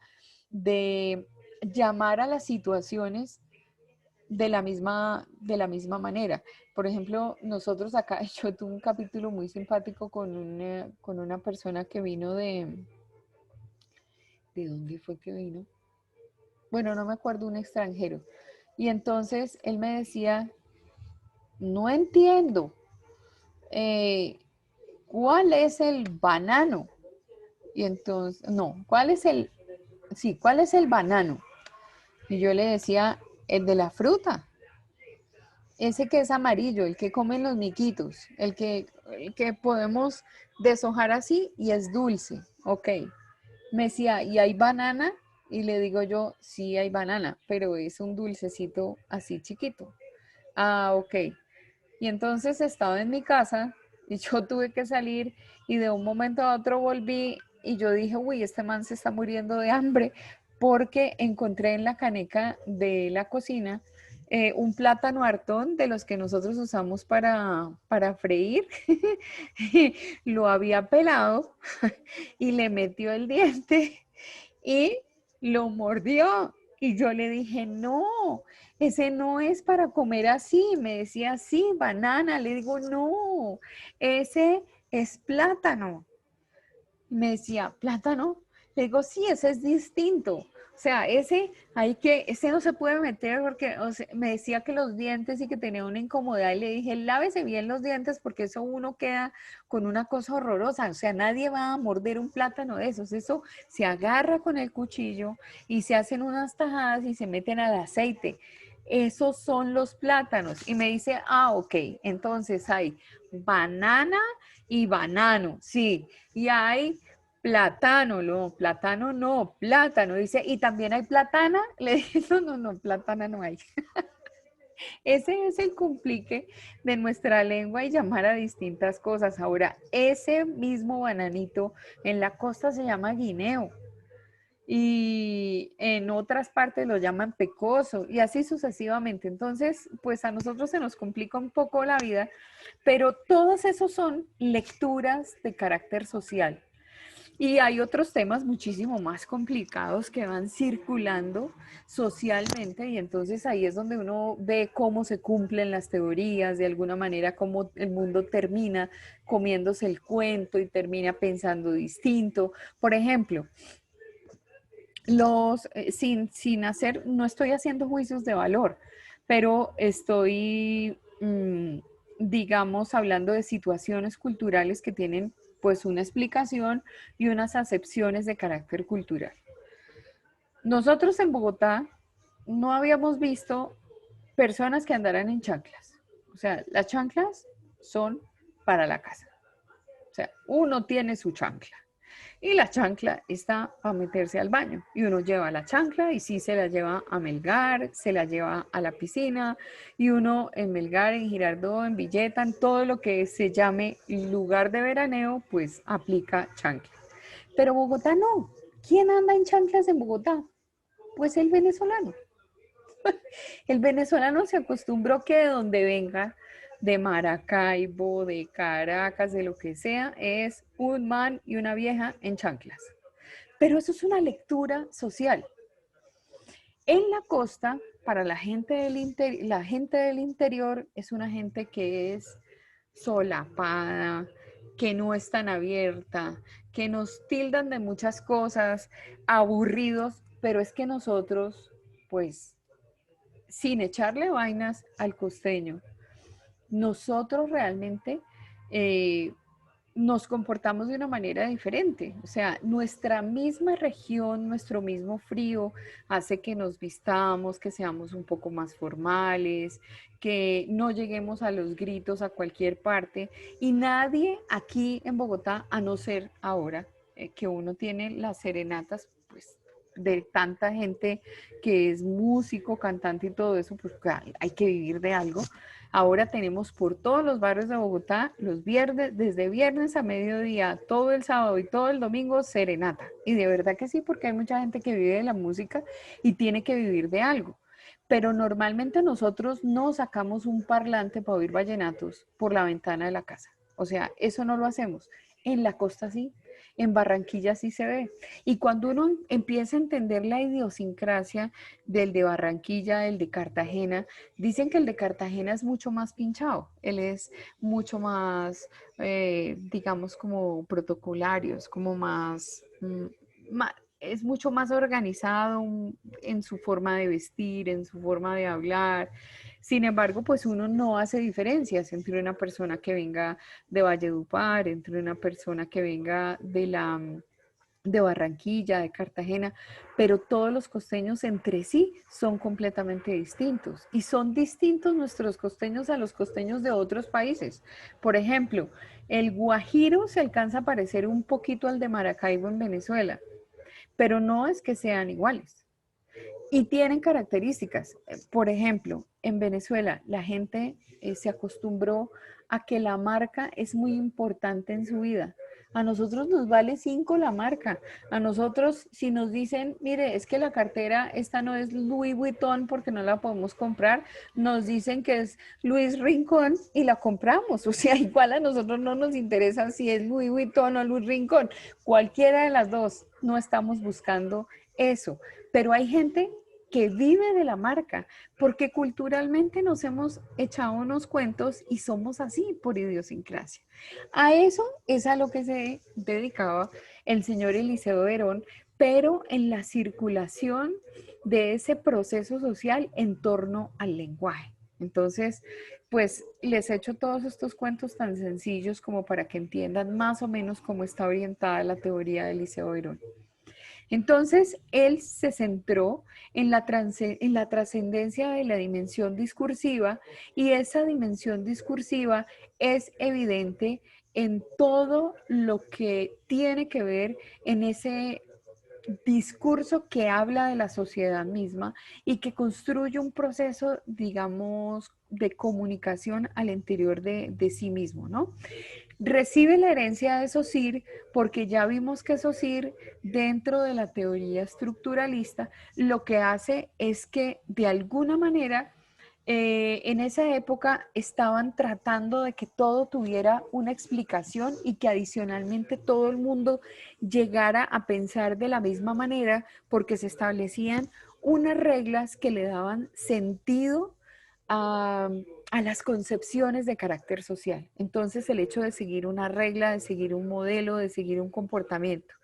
de llamar a las situaciones de la misma manera. Por ejemplo, nosotros acá, yo tuve un capítulo muy simpático con una persona que vino ¿de dónde fue que vino? Bueno, no me acuerdo, un extranjero. Y entonces él me decía, no entiendo, ¿cuál es el banano? Y entonces, no, ¿cuál es el banano? Y yo le decía, el de la fruta, ese que es amarillo, el que comen los miquitos, el que podemos deshojar así y es dulce. Ok. Me decía, ¿y hay banana? Y le digo yo, sí hay banana, pero es un dulcecito así chiquito. Ah, ok. Y entonces estaba en mi casa y yo tuve que salir, y de un momento a otro volví y yo dije, uy, este man se está muriendo de hambre, porque encontré en la caneca de la cocina un plátano hartón de los que nosotros usamos para freír. Lo había pelado y le metió el diente y lo mordió. Y yo le dije, no, ese no es para comer así. Me decía, sí, banana. Le digo, no, ese es plátano. Me decía, ¿plátano? Le digo, sí, ese es distinto. O sea, ese no se puede meter porque me decía que los dientes y que tenía una incomodidad y le dije, lávese bien los dientes porque eso uno queda con una cosa horrorosa. O sea, nadie va a morder un plátano de esos. Eso se agarra con el cuchillo y se hacen unas tajadas y se meten al aceite. Esos son los plátanos. Y me dice, ok, entonces hay banana y banano, sí. Y hay plátano, plátano. Dice, ¿y también hay platana? Le dije, no, plátana no hay. Ese es el complique de nuestra lengua y llamar a distintas cosas. Ahora, ese mismo bananito en la costa se llama guineo y en otras partes lo llaman pecoso y así sucesivamente. Entonces, pues a nosotros se nos complica un poco la vida, pero todos esos son lecturas de carácter social. Y hay otros temas muchísimo más complicados que van circulando socialmente y entonces ahí es donde uno ve cómo se cumplen las teorías, de alguna manera cómo el mundo termina comiéndose el cuento y termina pensando distinto. Por ejemplo, no estoy haciendo juicios de valor, pero estoy, digamos, hablando de situaciones culturales que tienen pues una explicación y unas acepciones de carácter cultural. Nosotros en Bogotá no habíamos visto personas que andaran en chanclas. O sea, las chanclas son para la casa. O sea, uno tiene su chancla. Y la chancla está para meterse al baño. Y uno lleva la chancla y sí se la lleva a Melgar, se la lleva a la piscina. Y uno en Melgar, en Girardot, en Villeta, en todo lo que se llame lugar de veraneo, pues aplica chancla. Pero Bogotá no. ¿Quién anda en chanclas en Bogotá? Pues el venezolano. El venezolano se acostumbró que de donde venga, de Maracaibo, de Caracas, de lo que sea, es un man y una vieja en chanclas. Pero eso es una lectura social. En la costa, para la gente del interior es una gente que es solapada, que no es tan abierta, que nos tildan de muchas cosas, aburridos, pero es que nosotros, pues, sin echarle vainas al costeño, nosotros realmente nos comportamos de una manera diferente. O sea, nuestra misma región, nuestro mismo frío hace que nos vistamos, que seamos un poco más formales, que no lleguemos a los gritos a cualquier parte. Y nadie aquí en Bogotá, a no ser ahora que uno tiene las serenatas, pues de tanta gente que es músico, cantante y todo eso, pues hay que vivir de algo. Ahora tenemos por todos los barrios de Bogotá, los viernes, desde viernes a mediodía, todo el sábado y todo el domingo, serenata. Y de verdad que sí, porque hay mucha gente que vive de la música y tiene que vivir de algo. Pero normalmente nosotros no sacamos un parlante para oír vallenatos por la ventana de la casa. O sea, eso no lo hacemos. En la costa sí. En Barranquilla sí se ve. Y cuando uno empieza a entender la idiosincrasia del de Barranquilla, del de Cartagena, dicen que el de Cartagena es mucho más pinchado. Él es mucho más, digamos, como protocolario, es como es mucho más organizado en su forma de vestir, en su forma de hablar. Sin embargo, pues uno no hace diferencias entre una persona que venga de Valledupar, entre una persona que venga de Barranquilla, de Cartagena, pero todos los costeños entre sí son completamente distintos y son distintos nuestros costeños a los costeños de otros países. Por ejemplo, el guajiro se alcanza a parecer un poquito al de Maracaibo en Venezuela, pero no es que sean iguales. Y tienen características. Por ejemplo, en Venezuela la gente se acostumbró a que la marca es muy importante en su vida. A nosotros nos vale 5 la marca. A nosotros, si nos dicen, mire, es que la cartera esta no es Louis Vuitton porque no la podemos comprar, nos dicen que es Luis Rincón y la compramos. O sea, igual a nosotros no nos interesa si es Louis Vuitton o Luis Rincón. Cualquiera de las dos, no estamos buscando eso. Pero hay gente que vive de la marca, porque culturalmente nos hemos echado unos cuentos y somos así por idiosincrasia. A eso es a lo que se dedicaba el señor Eliseo Verón pero en la circulación de ese proceso social en torno al lenguaje. Entonces, pues les he hecho todos estos cuentos tan sencillos como para que entiendan más o menos cómo está orientada la teoría de Eliseo Verón. Entonces, él se centró en la trascendencia de la dimensión discursiva, y esa dimensión discursiva es evidente en todo lo que tiene que ver en ese discurso que habla de la sociedad misma y que construye un proceso, digamos, de comunicación al interior de sí mismo, ¿no? Recibe la herencia de Saussure, porque ya vimos que Saussure, dentro de la teoría estructuralista, lo que hace es que de alguna manera en esa época estaban tratando de que todo tuviera una explicación y que adicionalmente todo el mundo llegara a pensar de la misma manera, porque se establecían unas reglas que le daban sentido a las concepciones de carácter social. Entonces, el hecho de seguir una regla, de seguir un modelo, de seguir un comportamiento.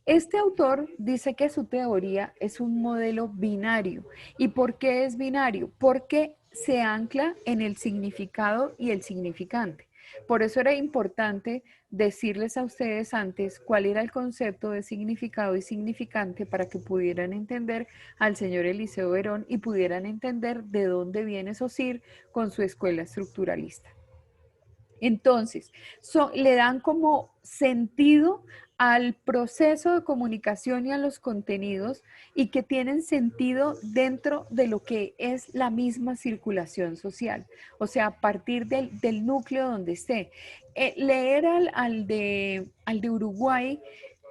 Este autor dice que su teoría es un modelo binario. ¿Y por qué es binario? Porque se ancla en el significado y el significante. Por eso era importante decirles a ustedes antes cuál era el concepto de significado y significante para que pudieran entender al señor Eliseo Verón y pudieran entender de dónde viene Saussure con su escuela estructuralista. Entonces, le dan como sentido al proceso de comunicación y a los contenidos, y que tienen sentido dentro de lo que es la misma circulación social, o sea, a partir del núcleo donde esté. Leer al de Uruguay,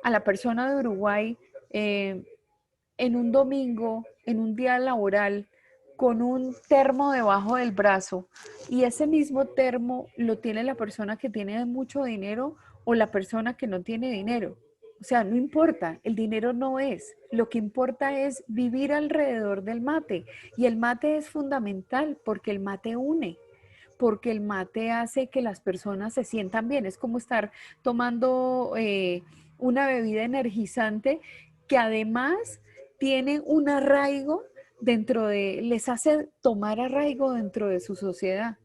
a la persona de Uruguay, en un domingo, en un día laboral, con un termo debajo del brazo, y ese mismo termo lo tiene la persona que tiene mucho dinero o la persona que no tiene dinero. O sea, no importa, el dinero no es. Lo que importa es vivir alrededor del mate. Y el mate es fundamental porque el mate une, porque el mate hace que las personas se sientan bien. Es como estar tomando una bebida energizante que además tiene un arraigo les hace tomar arraigo dentro de su sociedad.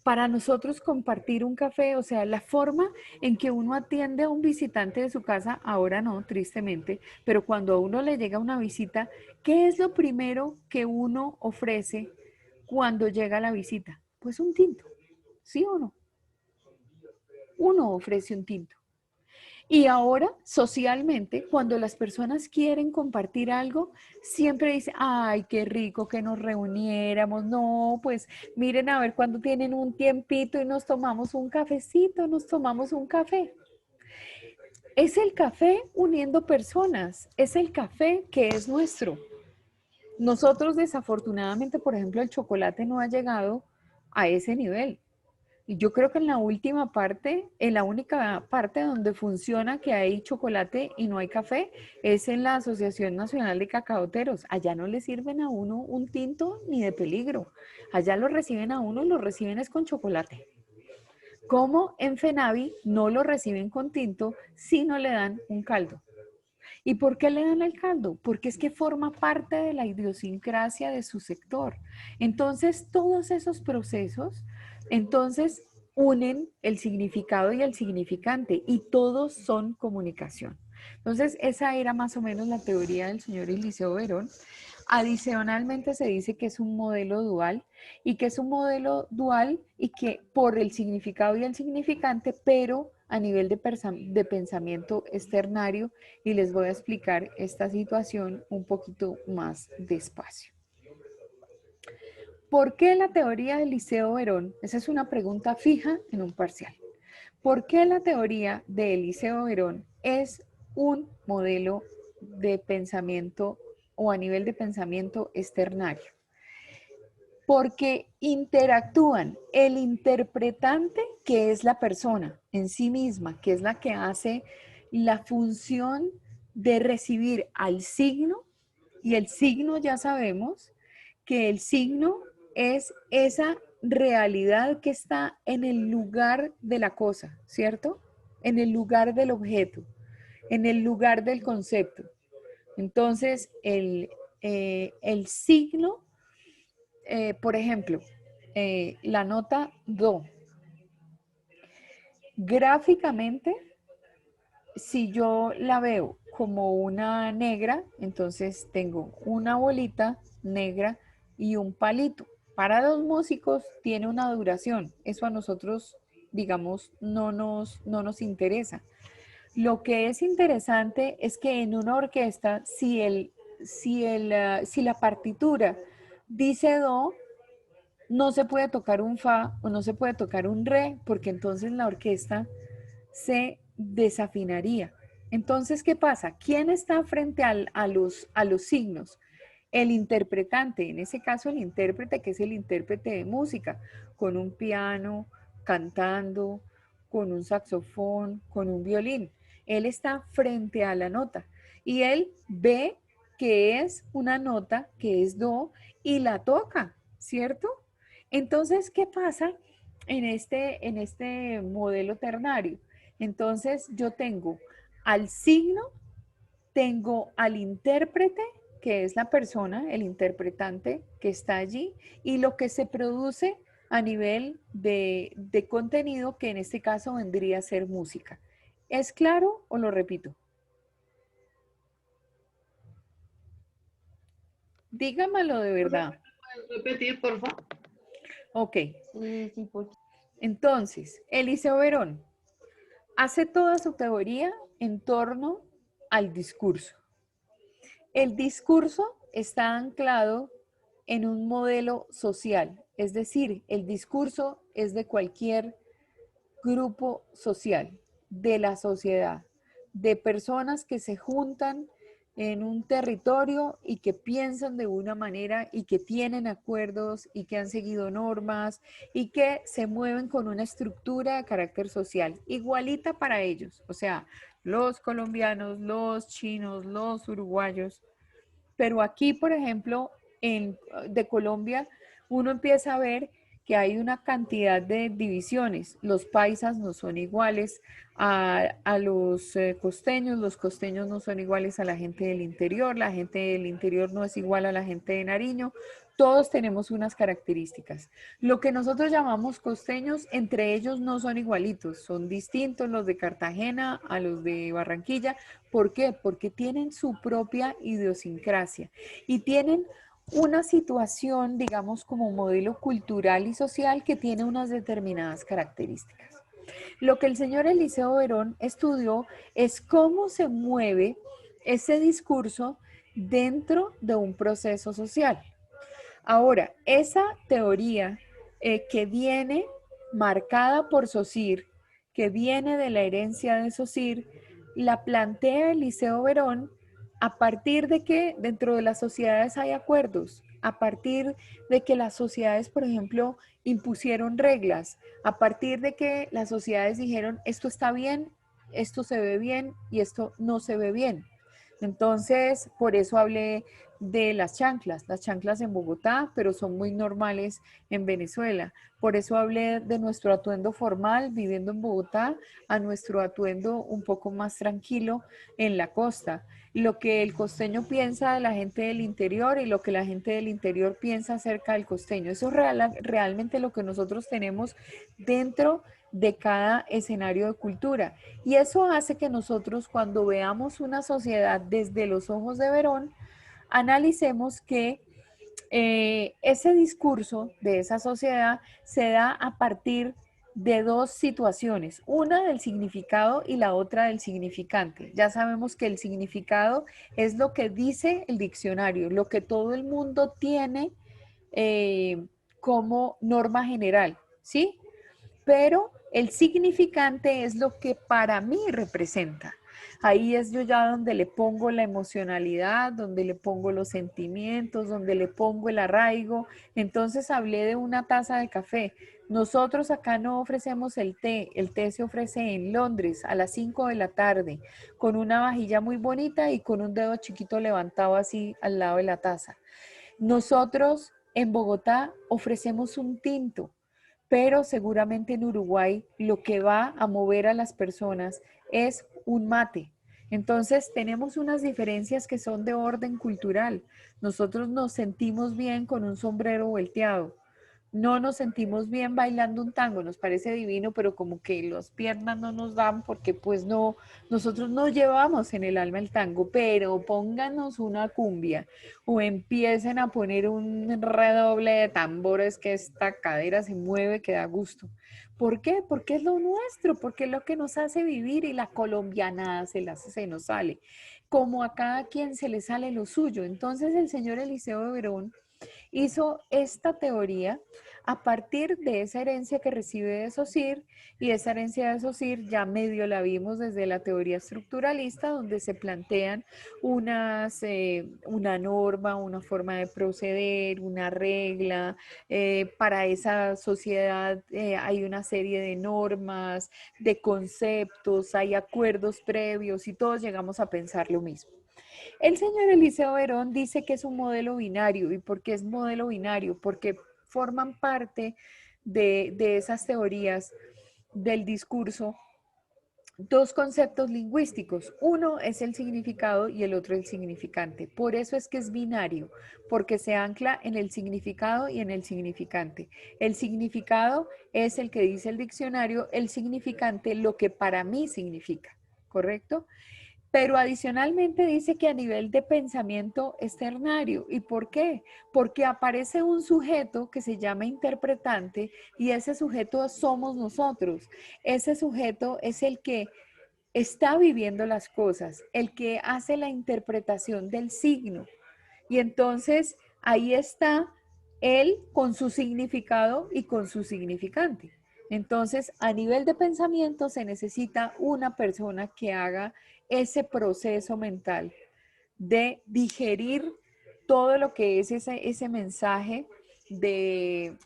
Para nosotros compartir un café, o sea, la forma en que uno atiende a un visitante de su casa, ahora no, tristemente, pero cuando a uno le llega una visita, ¿qué es lo primero que uno ofrece cuando llega la visita? Pues un tinto, ¿sí o no? Uno ofrece un tinto. Y ahora, socialmente, cuando las personas quieren compartir algo, siempre dicen, ay, qué rico que nos reuniéramos. No, pues miren a ver cuando tienen un tiempito y nos tomamos un cafecito, nos tomamos un café. Es el café uniendo personas, es el café que es nuestro. Nosotros, desafortunadamente, por ejemplo, el chocolate no ha llegado a ese nivel. Y yo creo que en la última parte, en la única parte donde funciona que hay chocolate y no hay café, es en la Asociación Nacional de Cacaoteros. Allá no le sirven a uno un tinto ni de peligro. Allá lo reciben a uno, lo reciben es con chocolate. Como en FENAVI no lo reciben con tinto, sino le dan un caldo. ¿Y por qué le dan el caldo? Porque es que forma parte de la idiosincrasia de su sector. Entonces, todos esos procesos, entonces, unen el significado y el significante, y todos son comunicación. Entonces, esa era más o menos la teoría del señor Eliseo Verón. Adicionalmente se dice que es un modelo dual, y que es un modelo dual y que por el significado y el significante, pero a nivel de pensamiento externario, y les voy a explicar esta situación un poquito más despacio. ¿Por qué la teoría de Eliseo Verón? Esa es una pregunta fija en un parcial. ¿Por qué la teoría de Eliseo Verón es un modelo de pensamiento o a nivel de pensamiento externario? Porque interactúan el interpretante, que es la persona en sí misma, que es la que hace la función de recibir al signo, y el signo ya sabemos que el signo es esa realidad que está en el lugar de la cosa, ¿cierto? En el lugar del objeto, en el lugar del concepto. Entonces, el signo, por ejemplo, la nota do, gráficamente, si yo la veo como una negra, entonces tengo una bolita negra y un palito. Para los músicos tiene una duración. Eso a nosotros, digamos, no nos interesa. Lo que es interesante es que en una orquesta, si la partitura dice do, no se puede tocar un fa o no se puede tocar un re, porque entonces la orquesta se desafinaría. Entonces, ¿qué pasa? ¿Quién está frente a los signos? El interpretante, en ese caso el intérprete, que es el intérprete de música, con un piano, cantando, con un saxofón, con un violín. Él está frente a la nota y él ve que es una nota, que es do, y la toca, ¿cierto? Entonces, ¿qué pasa en este modelo ternario? Entonces, yo tengo al signo, tengo al intérprete, que es la persona, el interpretante que está allí, y lo que se produce a nivel de contenido, que en este caso vendría a ser música. ¿Es claro o lo repito? Dígamelo de verdad. ¿Puedes repetir, por favor? Ok. Entonces, Eliseo Verón hace toda su teoría en torno al discurso. El discurso está anclado en un modelo social, es decir, el discurso es de cualquier grupo social, de la sociedad, de personas que se juntan en un territorio y que piensan de una manera y que tienen acuerdos y que han seguido normas y que se mueven con una estructura de carácter social igualita para ellos, o sea, los colombianos, los chinos, los uruguayos. Pero aquí, por ejemplo, de Colombia, uno empieza a ver que hay una cantidad de divisiones. Los paisas no son iguales a los costeños no son iguales a la gente la gente del interior no es igual a la gente de Nariño. Todos tenemos unas características. Lo que nosotros llamamos costeños, entre ellos no son igualitos, son distintos los de Cartagena a los de Barranquilla. ¿Por qué? Porque tienen su propia idiosincrasia y tienen una situación, digamos, como modelo cultural y social que tiene unas determinadas características. Lo que el señor Eliseo Verón estudió es cómo se mueve ese discurso dentro de un proceso social. Ahora, esa teoría que viene marcada por Saussure, que viene de la herencia de Saussure, la plantea Eliseo Verón a partir de que dentro de las sociedades hay acuerdos, a partir de que las sociedades, por ejemplo, impusieron reglas, a partir de que las sociedades dijeron esto está bien, esto se ve bien y esto no se ve bien. Entonces, por eso hablé de las chanclas en Bogotá, pero son muy normales en Venezuela. Por eso hablé de nuestro atuendo formal viviendo en Bogotá a nuestro atuendo un poco más tranquilo en la costa. Lo que el costeño piensa de la gente del interior y lo que la gente del interior piensa acerca del costeño. Eso es realmente lo que nosotros tenemos dentro de cada escenario de cultura. Y eso hace que nosotros, cuando veamos una sociedad desde los ojos de Verón, analicemos que ese discurso de esa sociedad se da a partir de dos situaciones, una del significado y la otra del significante. Ya sabemos que el significado es lo que dice el diccionario, lo que todo el mundo tiene como norma general, ¿sí? Pero el significante es lo que para mí representa. Ahí es yo ya donde le pongo la emocionalidad, donde le pongo los sentimientos, donde le pongo el arraigo. Entonces hablé de una taza de café. Nosotros acá no ofrecemos el té se ofrece en Londres a las 5 de la tarde, con una vajilla muy bonita y con un dedo chiquito levantado así al lado de la taza. Nosotros en Bogotá ofrecemos un tinto, pero seguramente en Uruguay lo que va a mover a las personas es un mate. Entonces, tenemos unas diferencias que son de orden cultural. Nosotros nos sentimos bien con un sombrero volteado. No nos sentimos bien bailando un tango, nos parece divino, pero como que las piernas no nos dan porque pues no, nosotros no llevamos en el alma el tango, pero pónganos una cumbia o empiecen a poner un redoble de tambores que esta cadera se mueve que da gusto. ¿Por qué? Porque es lo nuestro, porque es lo que nos hace vivir y la colombianada se nos sale, como a cada quien se le sale lo suyo. Entonces el señor Eliseo de Verón hizo esta teoría a partir de esa herencia que recibe de Saussure, y esa herencia de Saussure ya medio la vimos desde la teoría estructuralista, donde se plantean una norma, una forma de proceder, una regla. Para esa sociedad hay una serie de normas, de conceptos, hay acuerdos previos y todos llegamos a pensar lo mismo. El señor Eliseo Verón dice que es un modelo binario. ¿Y por qué es modelo binario? Porque forman parte de esas teorías del discurso dos conceptos lingüísticos. Uno es el significado y el otro el significante. Por eso es que es binario, porque se ancla en el significado y en el significante. El significado es el que dice el diccionario, el significante lo que para mí significa, ¿correcto? Pero adicionalmente dice que a nivel de pensamiento es ternario. ¿Y por qué? Porque aparece un sujeto que se llama interpretante y ese sujeto somos nosotros. Ese sujeto es el que está viviendo las cosas, el que hace la interpretación del signo. Y entonces ahí está él con su significado y con su significante. Entonces, a nivel de pensamiento se necesita una persona que haga ese proceso mental de digerir todo lo que es ese mensaje de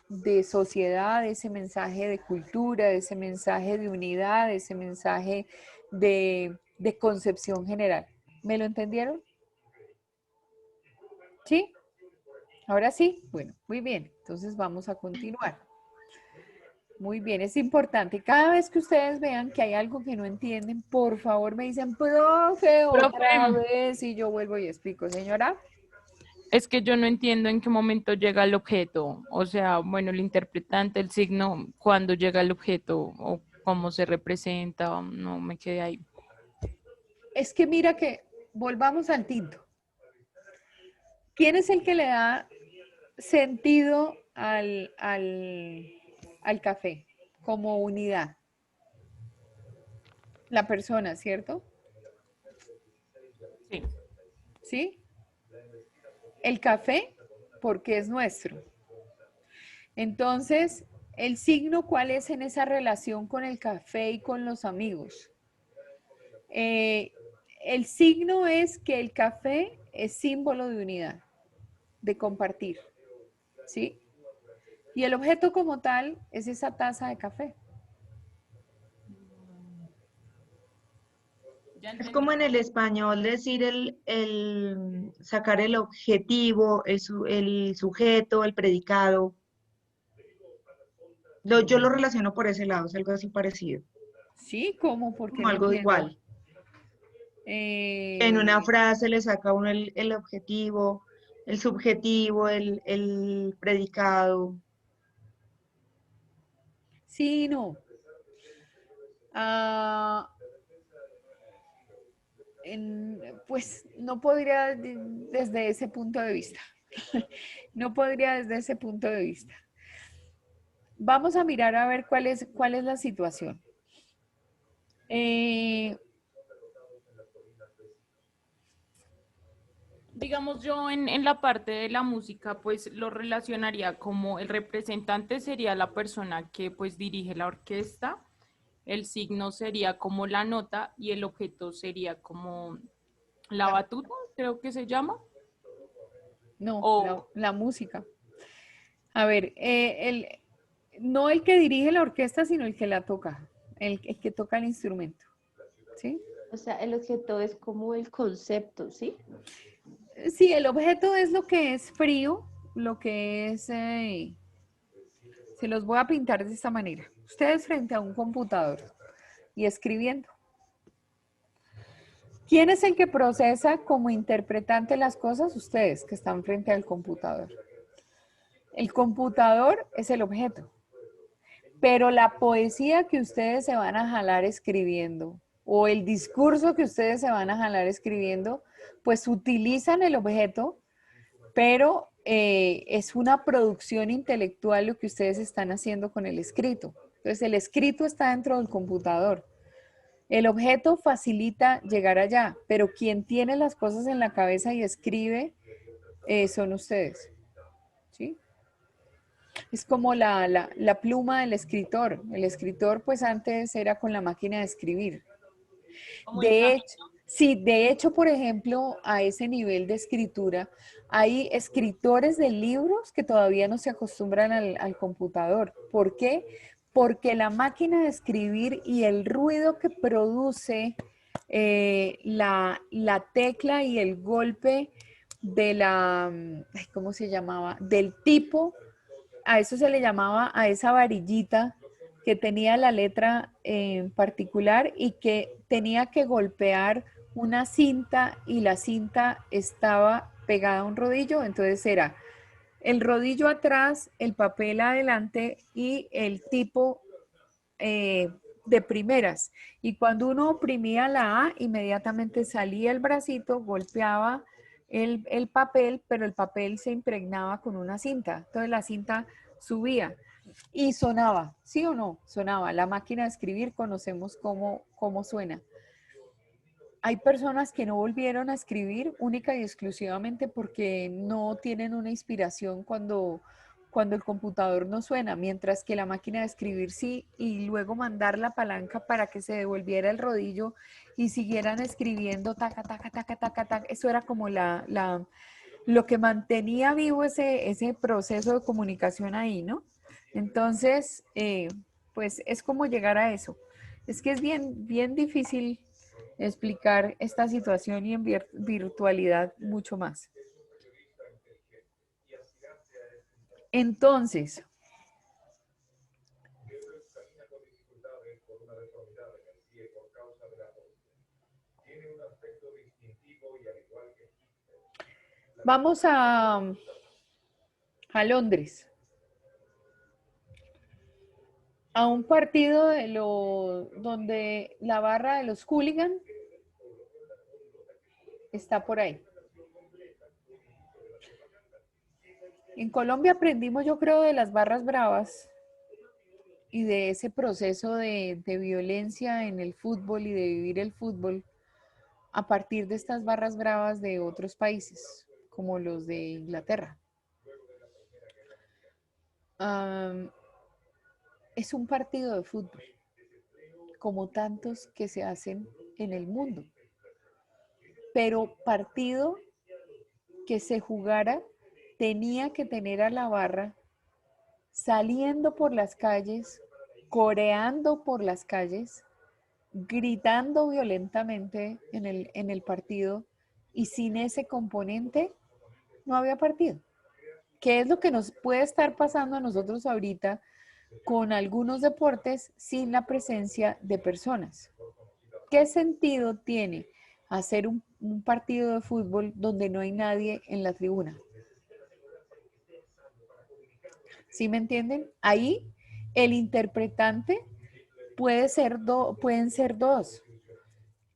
sociedad, ese mensaje de cultura, ese mensaje de unidad, ese mensaje de concepción general. ¿Me lo entendieron? ¿Sí? Ahora sí. Bueno, muy bien. Entonces vamos a continuar. Muy bien, es importante. Cada vez que ustedes vean que hay algo que no entienden, por favor me dicen, profe, otra vez, y yo vuelvo y explico. Señora. Es que yo no entiendo en qué momento llega el objeto. O sea, bueno, el interpretante, el signo, cuándo llega el objeto o cómo se representa, no me quedé ahí. Es que mira que volvamos al tinto. ¿Quién es el que le da sentido al café como unidad? La persona, ¿cierto? Sí. ¿Sí? El café, porque es nuestro. Entonces, ¿el signo cuál es en esa relación con el café y con los amigos? El signo es que el café es símbolo de unidad, de compartir, ¿sí? Y el objeto como tal es esa taza de café. Es como en el español decir sacar el objetivo, el sujeto, el predicado. Yo lo relaciono por ese lado, es algo así parecido. Sí, ¿cómo? Porque como algo igual. En una frase le saca uno el objetivo, el subjetivo, el predicado. Sí, no. Pues no podría desde ese punto de vista. No podría desde ese punto de vista. Vamos a mirar a ver cuál es la situación. Digamos, yo en la parte de la música, pues lo relacionaría como el representante sería la persona que pues dirige la orquesta, el signo sería como la nota y el objeto sería como la batuta, creo que se llama. No, la música. A ver, no el que dirige la orquesta, sino el que la toca, el que toca el instrumento, ¿sí? O sea, el objeto es como el concepto, ¿sí? Sí, el objeto es lo que es frío, lo que es... se los voy a pintar de esta manera. Ustedes frente a un computador y escribiendo. ¿Quién es el que procesa como interpretante las cosas? Ustedes que están frente al computador. El computador es el objeto, pero la poesía que ustedes se van a jalar escribiendo o el discurso que ustedes se van a jalar escribiendo, pues utilizan el objeto, pero es una producción intelectual lo que ustedes están haciendo con el escrito. Entonces el escrito está dentro del computador. El objeto facilita llegar allá, pero quien tiene las cosas en la cabeza y escribe son ustedes. ¿Sí? Es como la pluma del escritor. El escritor pues antes era con la máquina de escribir. De hecho, sí, de hecho, por ejemplo, a ese nivel de escritura, hay escritores de libros que todavía no se acostumbran al computador. ¿Por qué? Porque la máquina de escribir y el ruido que produce la tecla y el golpe de ¿cómo se llamaba? Del tipo, a eso se le llamaba, a esa varillita que tenía la letra en particular y que tenía que golpear una cinta y la cinta estaba pegada a un rodillo, entonces era el rodillo atrás, el papel adelante y el tipo de primeras. Y cuando uno oprimía la A, inmediatamente salía el bracito, golpeaba el papel, pero el papel se impregnaba con una cinta. Entonces la cinta subía y sonaba, ¿sí o no? Sonaba. La máquina de escribir conocemos cómo suena. Hay personas que no volvieron a escribir única y exclusivamente porque no tienen una inspiración cuando el computador no suena, mientras que la máquina de escribir sí, y luego mandar la palanca para que se devolviera el rodillo y siguieran escribiendo, taca, taca, taca, taca, taca. Eso era como lo que mantenía vivo ese proceso de comunicación ahí, ¿no? Entonces, pues es como llegar a eso. Es que es bien difícil explicar esta situación y en virtualidad mucho más. Entonces, vamos a Londres, a un partido donde la barra de los hooligans está por ahí. En Colombia aprendimos, yo creo, de las barras bravas y de ese proceso de violencia en el fútbol y de vivir el fútbol a partir de estas barras bravas de otros países, como los de Inglaterra. Es un partido de fútbol, como tantos que se hacen en el mundo, pero partido que se jugara tenía que tener a la barra saliendo por las calles, coreando por las calles, gritando violentamente en el partido, y sin ese componente no había partido. ¿Qué es lo que nos puede estar pasando a nosotros ahorita con algunos deportes sin la presencia de personas? ¿Qué sentido tiene hacer un partido de fútbol donde no hay nadie en la tribuna? ¿Sí me entienden? Ahí el interpretante pueden ser dos.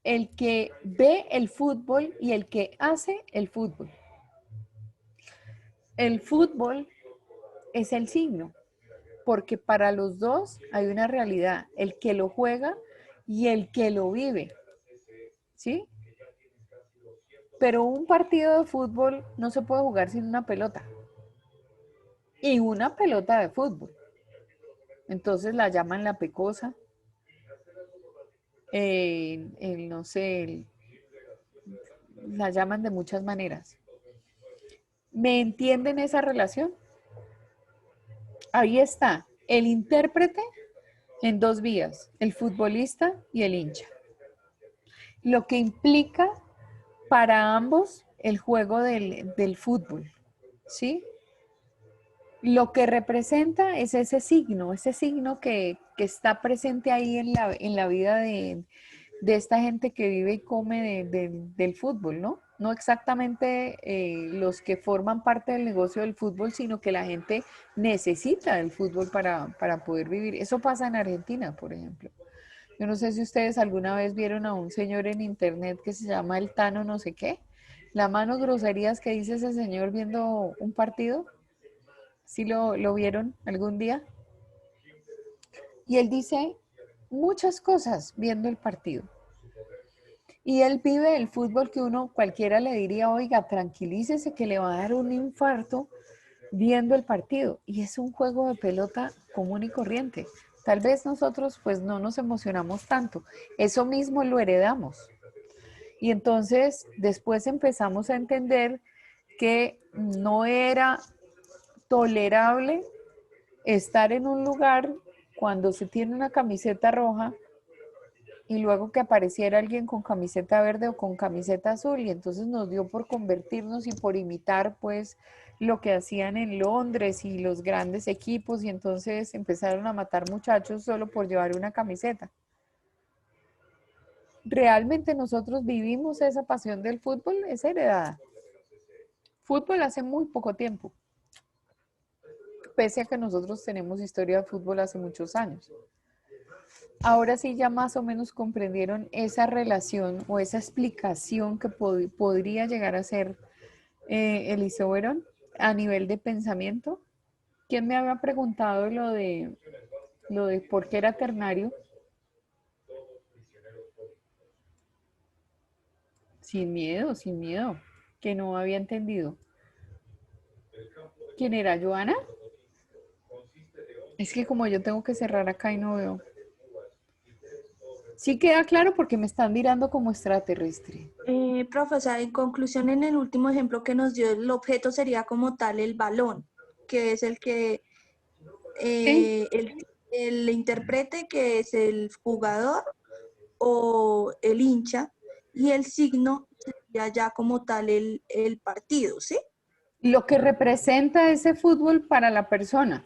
El que ve el fútbol y el que hace el fútbol. El fútbol es el signo, porque para los dos hay una realidad, el que lo juega y el que lo vive, ¿sí? Pero un partido de fútbol no se puede jugar sin una pelota. Y una pelota de fútbol. Entonces la llaman la pecosa. No sé, la llaman de muchas maneras. ¿Me entienden esa relación? Ahí está, el intérprete en dos vías, el futbolista y el hincha. Lo que implica para ambos el juego del fútbol, ¿sí? Lo que representa es ese signo que está presente ahí en la vida de esta gente que vive y come del fútbol, ¿no? No exactamente los que forman parte del negocio del fútbol, sino que la gente necesita del fútbol para poder vivir. Eso pasa en Argentina, por ejemplo. Yo no sé si ustedes alguna vez vieron a un señor en internet que se llama el Tano no sé qué. La mano groserías que dice ese señor viendo un partido. ¿Sí lo vieron algún día? Y él dice muchas cosas viendo el partido. Y él vive el fútbol que uno cualquiera le diría, oiga, tranquilícese que le va a dar un infarto viendo el partido. Y es un juego de pelota común y corriente. Tal vez nosotros pues no nos emocionamos tanto. Eso mismo lo heredamos. Y entonces después empezamos a entender que no era tolerable estar en un lugar cuando se tiene una camiseta roja y luego que apareciera alguien con camiseta verde o con camiseta azul, y entonces nos dio por convertirnos y por imitar pues lo que hacían en Londres y los grandes equipos, y entonces empezaron a matar muchachos solo por llevar una camiseta. Realmente nosotros vivimos esa pasión del fútbol, es heredada. Fútbol hace muy poco tiempo, pese a que nosotros tenemos historia de fútbol hace muchos años. Ahora sí ya más o menos comprendieron esa relación o esa explicación que podría llegar a ser Eliseo Verón a nivel de pensamiento. ¿Quién me había preguntado lo de por qué era ternario? Sin miedo, que no había entendido. ¿Quién era, Joana? Es que como yo tengo que cerrar acá y no veo. Sí queda claro porque me están mirando como extraterrestre. Profe, o sea, en conclusión, en el último ejemplo que nos dio, el objeto sería como tal el balón, que es el que el intérprete, que es el jugador o el hincha, y el signo sería ya como tal el partido, ¿sí? Lo que representa ese fútbol para la persona.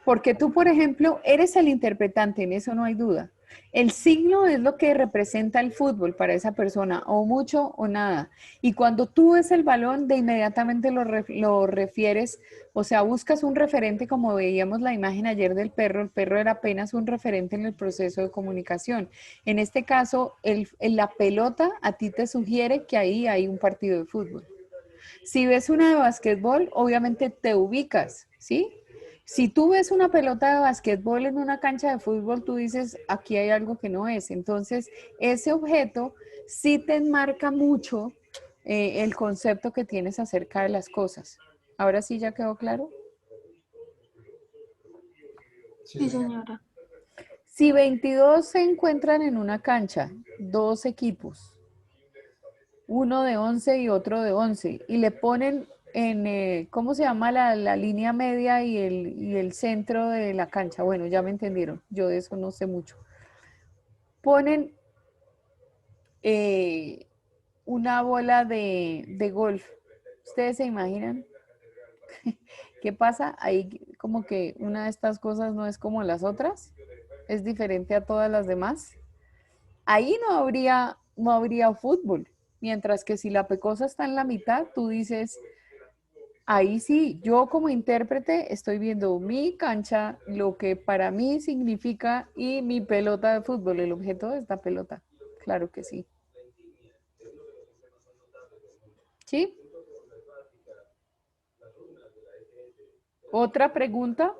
Porque tú, por ejemplo, eres el interpretante, en eso no hay duda. El signo es lo que representa el fútbol para esa persona, o mucho o nada. Y cuando tú ves el balón, de inmediatamente lo refieres, o sea, buscas un referente, como veíamos la imagen ayer del perro. El perro era apenas un referente en el proceso de comunicación. En este caso, la pelota a ti te sugiere que ahí hay un partido de fútbol. Si ves una de básquetbol, obviamente te ubicas, ¿sí? Si tú ves una pelota de básquetbol en una cancha de fútbol, tú dices, aquí hay algo que no es. Entonces, ese objeto sí te enmarca mucho el concepto que tienes acerca de las cosas. ¿Ahora sí ya quedó claro? Sí, señora. Si 22 se encuentran en una cancha, dos equipos, uno de 11 y otro de 11, y le ponen en, ¿cómo se llama la línea media y el centro de la cancha? Bueno, ya me entendieron, yo de eso no sé mucho. Ponen una bola de golf. ¿Ustedes se imaginan? ¿Qué pasa? Ahí como que una de estas cosas no es como las otras, es diferente a todas las demás. Ahí no habría fútbol. Mientras que si la pecosa está en la mitad, tú dices, ahí sí, yo como intérprete estoy viendo mi cancha, lo que para mí significa, y mi pelota de fútbol, el objeto de esta pelota. Claro que sí. ¿Sí? ¿Otra pregunta?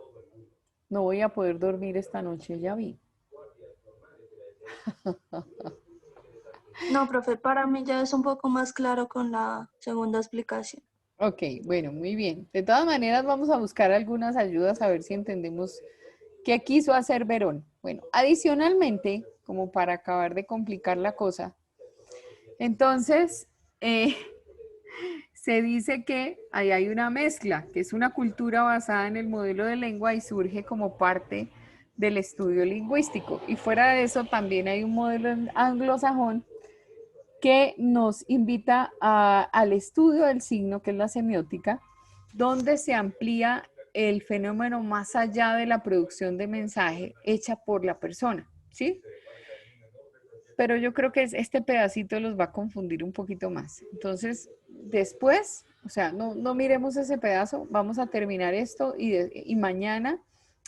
No voy a poder dormir esta noche, ya vi. No, profe, para mí ya es un poco más claro con la segunda explicación. Ok, bueno, muy bien. De todas maneras, vamos a buscar algunas ayudas a ver si entendemos qué quiso hacer Verón. Bueno, adicionalmente, como para acabar de complicar la cosa, entonces se dice que ahí hay una mezcla, que es una cultura basada en el modelo de lengua y surge como parte del estudio lingüístico. Y fuera de eso, también hay un modelo anglosajón que nos invita al estudio del signo, que es la semiótica, donde se amplía el fenómeno más allá de la producción de mensaje hecha por la persona, ¿sí? pero yo creo que este pedacito los va a confundir un poquito más. Entonces, después, o sea, no miremos ese pedazo, vamos a terminar esto y mañana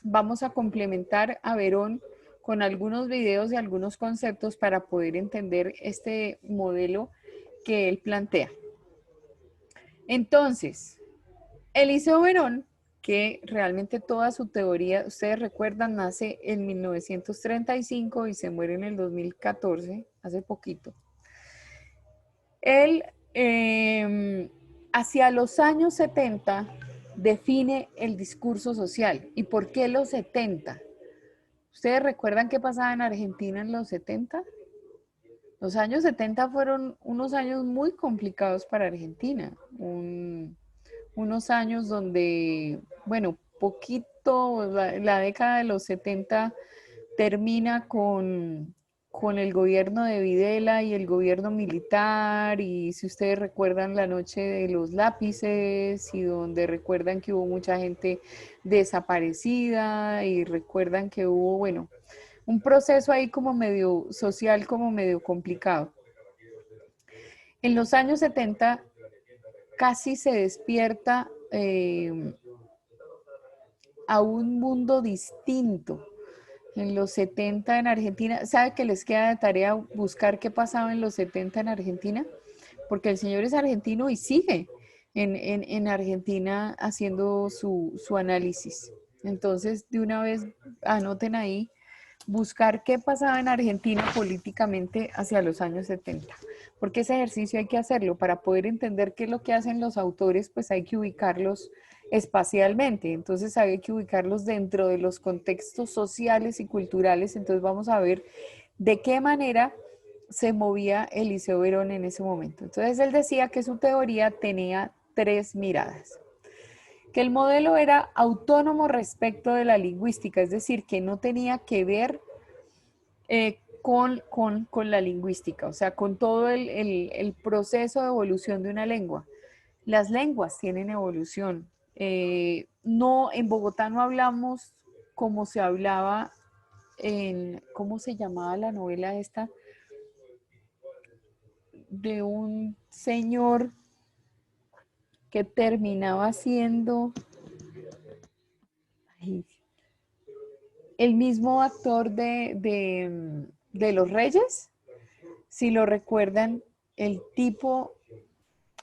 vamos a complementar a Verón con algunos videos y algunos conceptos para poder entender este modelo que él plantea. Entonces, Eliseo Verón, que realmente toda su teoría, ustedes recuerdan, nace en 1935 y se muere en el 2014, hace poquito. Él, hacia los años 70, define el discurso social. ¿Y por qué los 70? ¿Ustedes recuerdan qué pasaba en Argentina en los 70? Los años 70 fueron unos años muy complicados para Argentina. Unos años donde, bueno, la década de los 70 termina con el gobierno de Videla y el gobierno militar, y si ustedes recuerdan la noche de los lápices, y donde recuerdan que hubo mucha gente desaparecida, y recuerdan que hubo, bueno, un proceso ahí como medio social, como medio complicado. En los años 70 casi se despierta a un mundo distinto. En los 70 en Argentina, ¿sabe que les queda de tarea buscar qué pasaba en los 70 en Argentina? Porque el señor es argentino y sigue en Argentina haciendo su análisis. Entonces, de una vez, anoten ahí, buscar qué pasaba en Argentina políticamente hacia los años 70. Porque ese ejercicio hay que hacerlo para poder entender qué es lo que hacen los autores, pues hay que ubicarlos espacialmente. Entonces hay que ubicarlos dentro de los contextos sociales y culturales. Entonces vamos a ver de qué manera se movía Eliseo Verón en ese momento. Entonces él decía que su teoría tenía 3 miradas. Que el modelo era autónomo respecto de la lingüística, es decir, que no tenía que ver con la lingüística, o sea, con todo el proceso de evolución de una lengua. Las lenguas tienen evolución. No, en Bogotá no hablamos como se hablaba ¿cómo se llamaba la novela esta? De un señor que terminaba siendo el mismo actor de Los Reyes. Si lo recuerdan, el tipo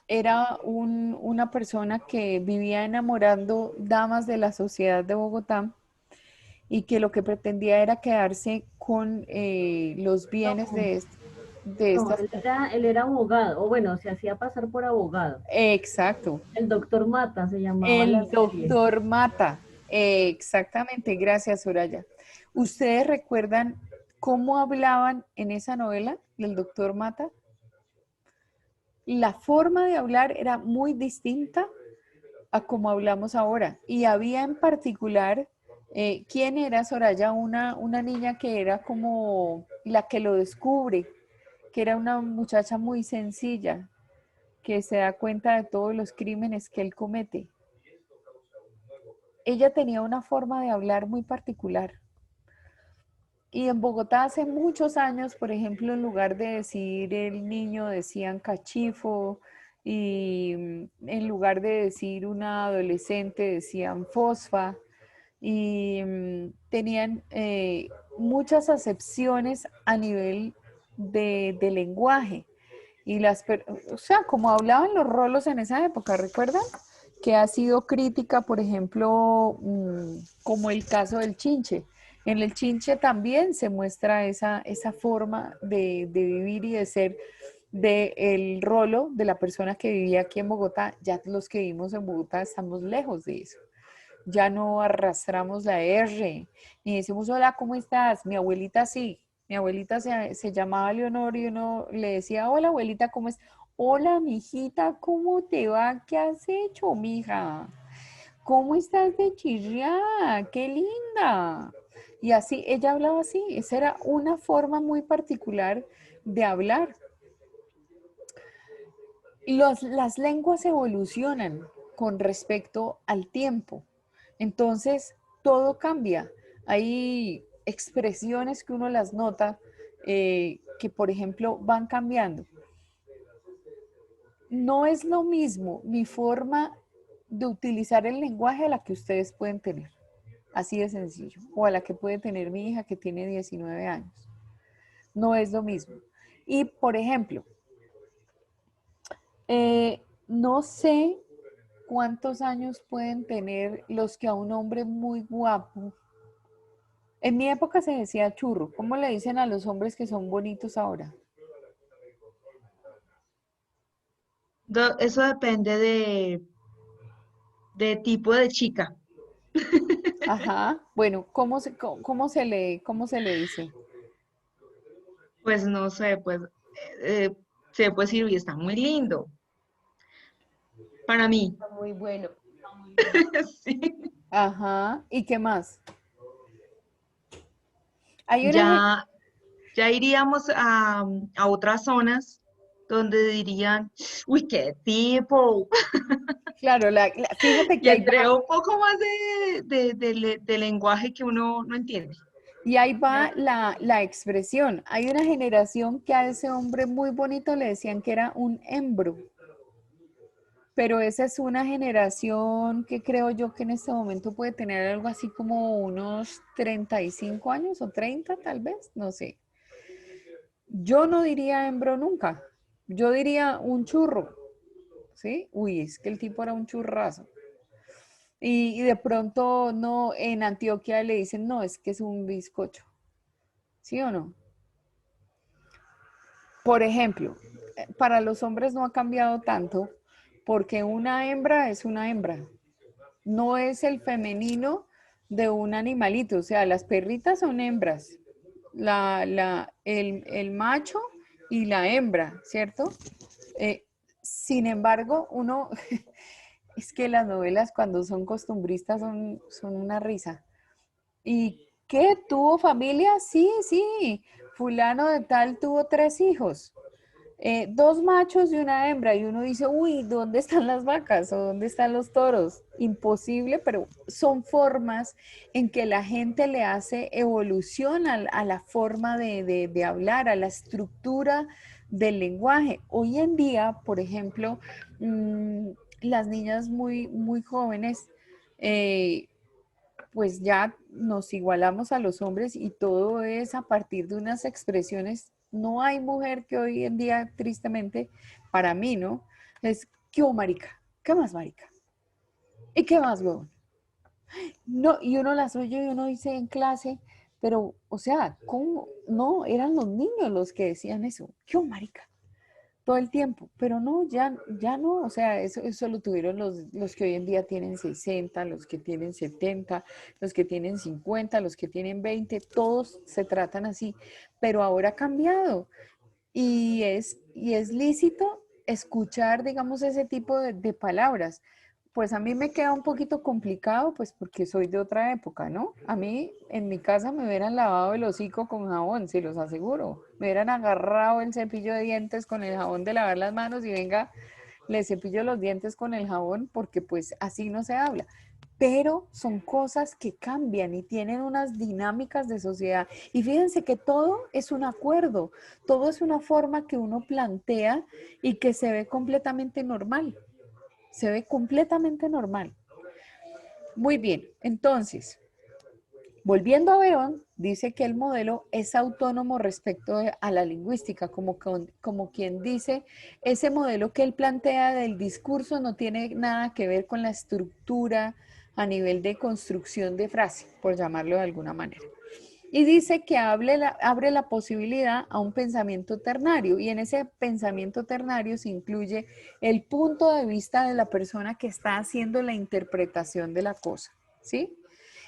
era una persona que vivía enamorando damas de la sociedad de Bogotá y que lo que pretendía era quedarse con los bienes de estas. Él era abogado, o bueno, se hacía pasar por abogado. Exacto. El doctor Mata se llamaba. El doctor Mata. Exactamente, gracias, Soraya. ¿Ustedes recuerdan cómo hablaban en esa novela del doctor Mata? La forma de hablar era muy distinta a como hablamos ahora. Y había en particular, ¿quién era, Soraya? Una niña que era como la que lo descubre, que era una muchacha muy sencilla, que se da cuenta de todos los crímenes que él comete. Ella tenía una forma de hablar muy particular. Y en Bogotá hace muchos años, por ejemplo, en lugar de decir el niño, decían cachifo, y en lugar de decir una adolescente, decían fosfa, y tenían muchas acepciones a nivel de lenguaje. Y o sea, como hablaban los rolos en esa época, ¿recuerdan? Que ha sido crítica, por ejemplo, como el caso del Chinche. En el Chinche también se muestra esa forma de vivir y de ser del rolo de la persona que vivía aquí en Bogotá. Ya los que vivimos en Bogotá estamos lejos de eso. Ya no arrastramos la R, ni decimos, hola, ¿cómo estás? Mi abuelita sí. Mi abuelita se llamaba Leonor y uno le decía, hola, abuelita, ¿cómo es? Hola, mijita, ¿cómo te va? ¿Qué has hecho, mija? ¿Cómo estás de chirriada? ¡Qué linda! Y así, ella hablaba así. Esa era una forma muy particular de hablar. Las lenguas evolucionan con respecto al tiempo. Entonces, todo cambia. Hay expresiones que uno las nota que, por ejemplo, van cambiando. No es lo mismo mi forma de utilizar el lenguaje a la que ustedes pueden tener. Así de sencillo. O a la que puede tener mi hija que tiene 19 años. No es lo mismo. Y, por ejemplo, no sé cuántos años pueden tener los que a un hombre muy guapo. En mi época se decía churro. ¿Cómo le dicen a los hombres que son bonitos ahora? Eso depende de tipo de chica. Ajá. Bueno, ¿cómo se le dice? Pues no sé, pues se puede decir, y está muy lindo. Para mí. Está muy bueno. Sí. Ajá. ¿Y qué más? Hay una Ya iríamos a otras zonas donde dirían, uy, qué tipo. Claro, fíjate que Y ahí entre va, un poco más de lenguaje que uno no entiende. y ahí va la expresión. Hay una generación que a ese hombre muy bonito le decían que era un hembro. Pero esa es una generación que creo yo que en este momento puede tener algo así como unos 35 años o 30 tal vez, no sé. Yo no diría hembro nunca, yo diría un churro, ¿sí? Uy, es que el tipo era un churrazo. Y de pronto no, en Antioquia le dicen, no, es que es un bizcocho, ¿sí o no? Por ejemplo, para los hombres no ha cambiado tanto porque una hembra es una hembra. No es el femenino de un animalito, o sea, las perritas son hembras, el macho y la hembra, ¿cierto? Sin embargo, es que las novelas cuando son costumbristas son una risa. ¿Y qué? ¿Tuvo familia? Sí, sí, fulano de tal tuvo 3 hijos. 2 machos y una hembra, y uno dice, uy, ¿dónde están las vacas o dónde están los toros? Imposible, pero son formas en que la gente le hace evolución a la forma de hablar, a la estructura del lenguaje. Hoy en día, por ejemplo, las niñas muy jóvenes, pues ya nos igualamos a los hombres y todo es a partir de unas expresiones. No hay mujer que hoy en día, tristemente, para mí, ¿no? Es, ¿qué hubo, marica? ¿Qué más, marica? ¿Y qué más, huevón? No, y uno las oye y uno dice en clase, pero, o sea, ¿cómo? No, eran los niños los que decían eso. ¿Qué hubo, marica? Todo el tiempo, pero no, ya no, o sea, eso lo tuvieron los que hoy en día tienen 60, los que tienen 70, los que tienen 50, los que tienen 20, todos se tratan así, pero ahora ha cambiado y es lícito escuchar, digamos, ese tipo de palabras. Pues a mí me queda un poquito complicado, pues porque soy de otra época, ¿no? A mí en mi casa me hubieran lavado el hocico con jabón, se los aseguro. Me hubieran agarrado el cepillo de dientes con el jabón de lavar las manos y venga, le cepillo los dientes con el jabón porque pues así no se habla. Pero son cosas que cambian y tienen unas dinámicas de sociedad. Y fíjense que todo es un acuerdo, todo es una forma que uno plantea y que se ve completamente normal. Se ve completamente normal. Muy bien, entonces, volviendo a Beón, dice que el modelo es autónomo respecto a la lingüística, como quien dice, ese modelo que él plantea del discurso no tiene nada que ver con la estructura a nivel de construcción de frase, por llamarlo de alguna manera. Y dice que abre la posibilidad a un pensamiento ternario, y en ese pensamiento ternario se incluye el punto de vista de la persona que está haciendo la interpretación de la cosa, ¿sí?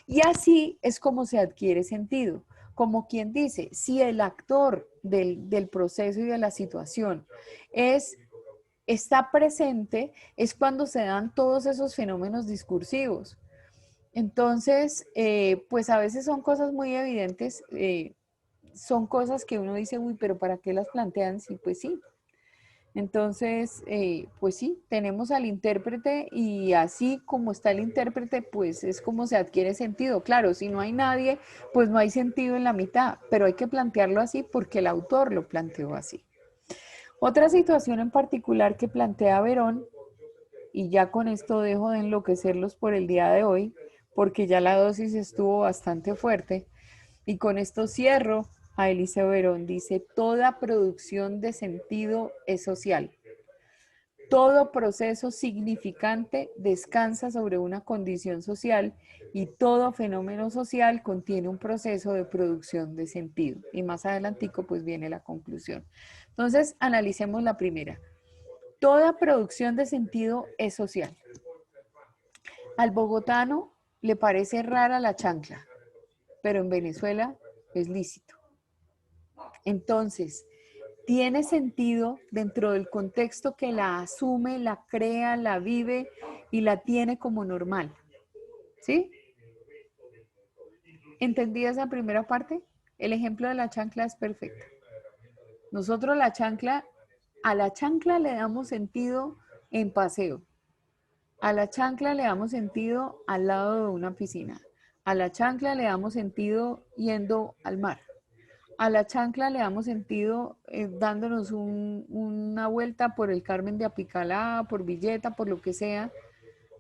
Y así es como se adquiere sentido, como quien dice, si el actor del proceso y de la situación está presente, es cuando se dan todos esos fenómenos discursivos. Entonces, pues a veces son cosas muy evidentes, son cosas que uno dice, uy, pero ¿para qué las plantean? Sí, pues sí. Entonces, pues sí, tenemos al intérprete y así como está el intérprete, pues es como se adquiere sentido. Claro, si no hay nadie, pues no hay sentido en la mitad, pero hay que plantearlo así porque el autor lo planteó así. Otra situación en particular que plantea Verón, y ya con esto dejo de enloquecerlos por el día de hoy, porque ya la dosis estuvo bastante fuerte, y con esto cierro. A Eliseo Verón dice, toda producción de sentido es social. Todo proceso significante descansa sobre una condición social y todo fenómeno social contiene un proceso de producción de sentido. Y más adelantico pues viene la conclusión. Entonces, analicemos la primera. Toda producción de sentido es social. Al bogotano le parece rara la chancla, pero en Venezuela es lícito. Entonces, tiene sentido dentro del contexto que la asume, la crea, la vive y la tiene como normal. ¿Sí? ¿Entendí esa primera parte? El ejemplo de la chancla es perfecto. Nosotros a la chancla le damos sentido en paseo. A la chancla le damos sentido al lado de una piscina. A la chancla le damos sentido yendo al mar. A la chancla le damos sentido dándonos una vuelta por el Carmen de Apicalá, por Villeta, por lo que sea,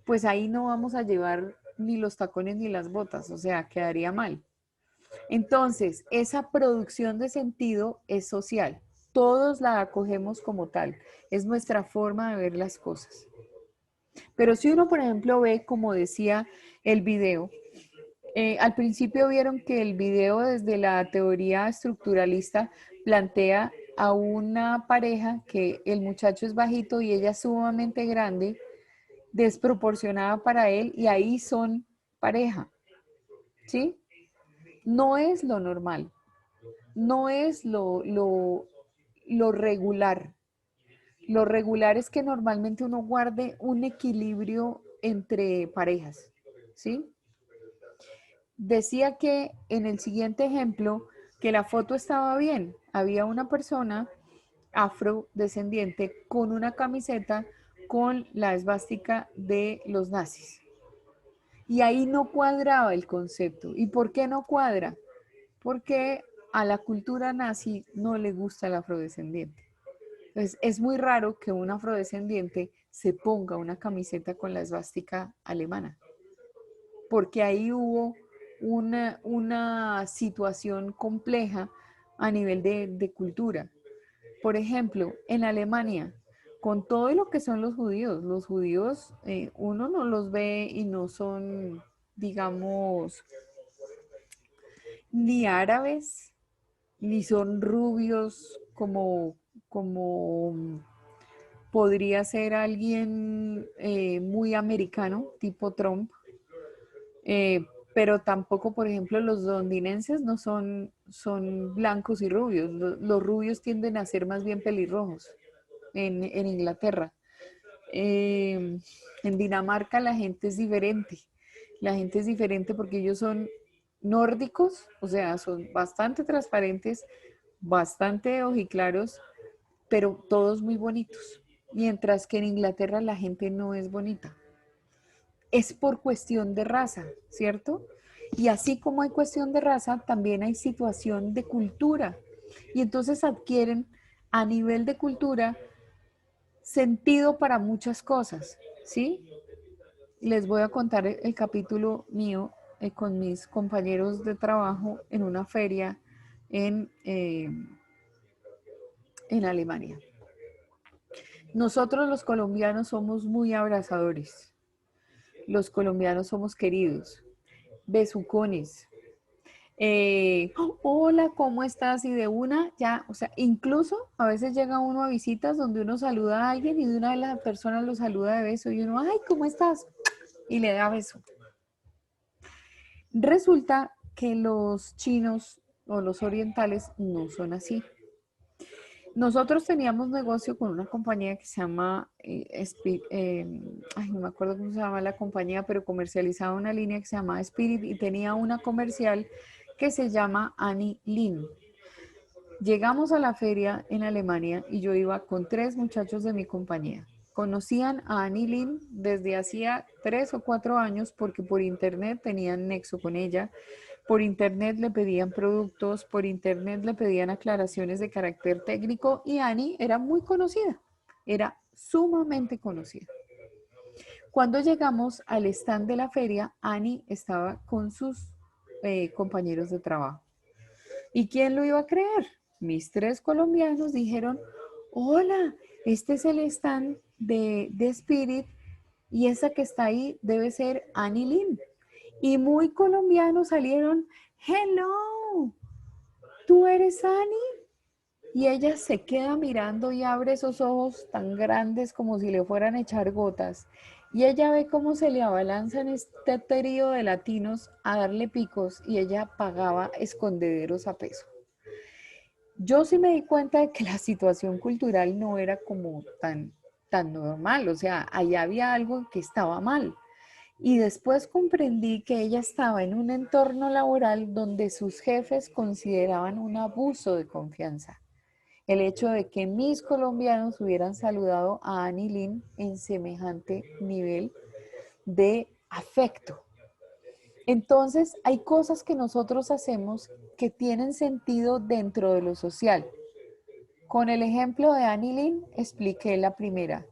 pues ahí no vamos a llevar ni los tacones ni las botas, o sea, quedaría mal. Entonces, esa producción de sentido es social. Todos la acogemos como tal. Es nuestra forma de ver las cosas. Pero si uno, por ejemplo, ve, como decía el video, al principio vieron que el video desde la teoría estructuralista plantea a una pareja que el muchacho es bajito y ella es sumamente grande, desproporcionada para él, y ahí son pareja, ¿sí? No es lo normal, no es lo regular. Lo regular es que normalmente uno guarde un equilibrio entre parejas, ¿sí? Decía que en el siguiente ejemplo, que la foto estaba bien. Había una persona afrodescendiente con una camiseta con la esvástica de los nazis. Y ahí no cuadraba el concepto. ¿Y por qué no cuadra? Porque a la cultura nazi no le gusta el afrodescendiente. Entonces, es muy raro que un afrodescendiente se ponga una camiseta con la esvástica alemana, porque ahí hubo una situación compleja a nivel de cultura. Por ejemplo, en Alemania, con todo lo que son los judíos uno no los ve y no son, digamos, ni árabes, ni son rubios como podría ser alguien muy americano, tipo Trump. Pero tampoco, por ejemplo, los londinenses no son blancos y rubios. Los rubios tienden a ser más bien pelirrojos en Inglaterra. En Dinamarca la gente es diferente. La gente es diferente porque ellos son nórdicos, o sea, son bastante transparentes, bastante ojiclaros, pero todos muy bonitos. Mientras que en Inglaterra la gente no es bonita. Es por cuestión de raza, ¿cierto? Y así como hay cuestión de raza, también hay situación de cultura. Y entonces adquieren a nivel de cultura sentido para muchas cosas, ¿sí? Les voy a contar el capítulo mío con mis compañeros de trabajo en una feria en Alemania. Nosotros los colombianos somos muy abrazadores. Los colombianos somos queridos, besucones. Hola, ¿cómo estás? Y de una, ya, o sea, incluso a veces llega uno a visitas donde uno saluda a alguien y de una vez la persona lo saluda de beso y uno, ay, ¿cómo estás? Y le da beso. Resulta que los chinos o los orientales no son así. Nosotros teníamos negocio con una compañía que se llama, no me acuerdo cómo se llama la compañía, pero comercializaba una línea que se llama Spirit y tenía una comercial que se llama Annie Lin. Llegamos a la feria en Alemania y yo iba con 3 muchachos de mi compañía. Conocían a Annie Lin desde hacía 3 o 4 años porque por internet tenían nexo con ella, por internet le pedían productos, por internet le pedían aclaraciones de carácter técnico y Annie era muy conocida, era sumamente conocida. Cuando llegamos al stand de la feria, Annie estaba con sus compañeros de trabajo. ¿Y quién lo iba a creer? Mis 3 colombianos dijeron, hola, este es el stand de Spirit y esa que está ahí debe ser Annie Lin. Y muy colombianos salieron, hello, ¿tú eres Annie? Y ella se queda mirando y abre esos ojos tan grandes como si le fueran a echar gotas. Y ella ve cómo se le abalanzan este trío de latinos a darle picos y ella pagaba escondederos a peso. Yo sí me di cuenta de que la situación cultural no era como tan normal, o sea, allá había algo que estaba mal. Y después comprendí que ella estaba en un entorno laboral donde sus jefes consideraban un abuso de confianza. El hecho de que mis colombianos hubieran saludado a Annie Lin en semejante nivel de afecto. Entonces, hay cosas que nosotros hacemos que tienen sentido dentro de lo social. Con el ejemplo de Annie Lin, expliqué la primera.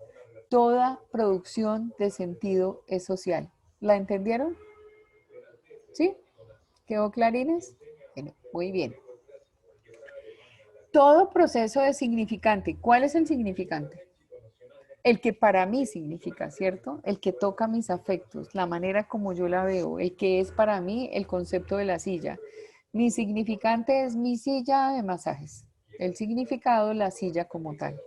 Toda producción de sentido es social. ¿La entendieron? ¿Sí? ¿Quedó clarines? Bueno, muy bien. Todo proceso de significante. ¿Cuál es el significante? El que para mí significa, ¿cierto? El que toca mis afectos, la manera como yo la veo, el que es para mí el concepto de la silla. Mi significante es mi silla de masajes. El significado, la silla como tal.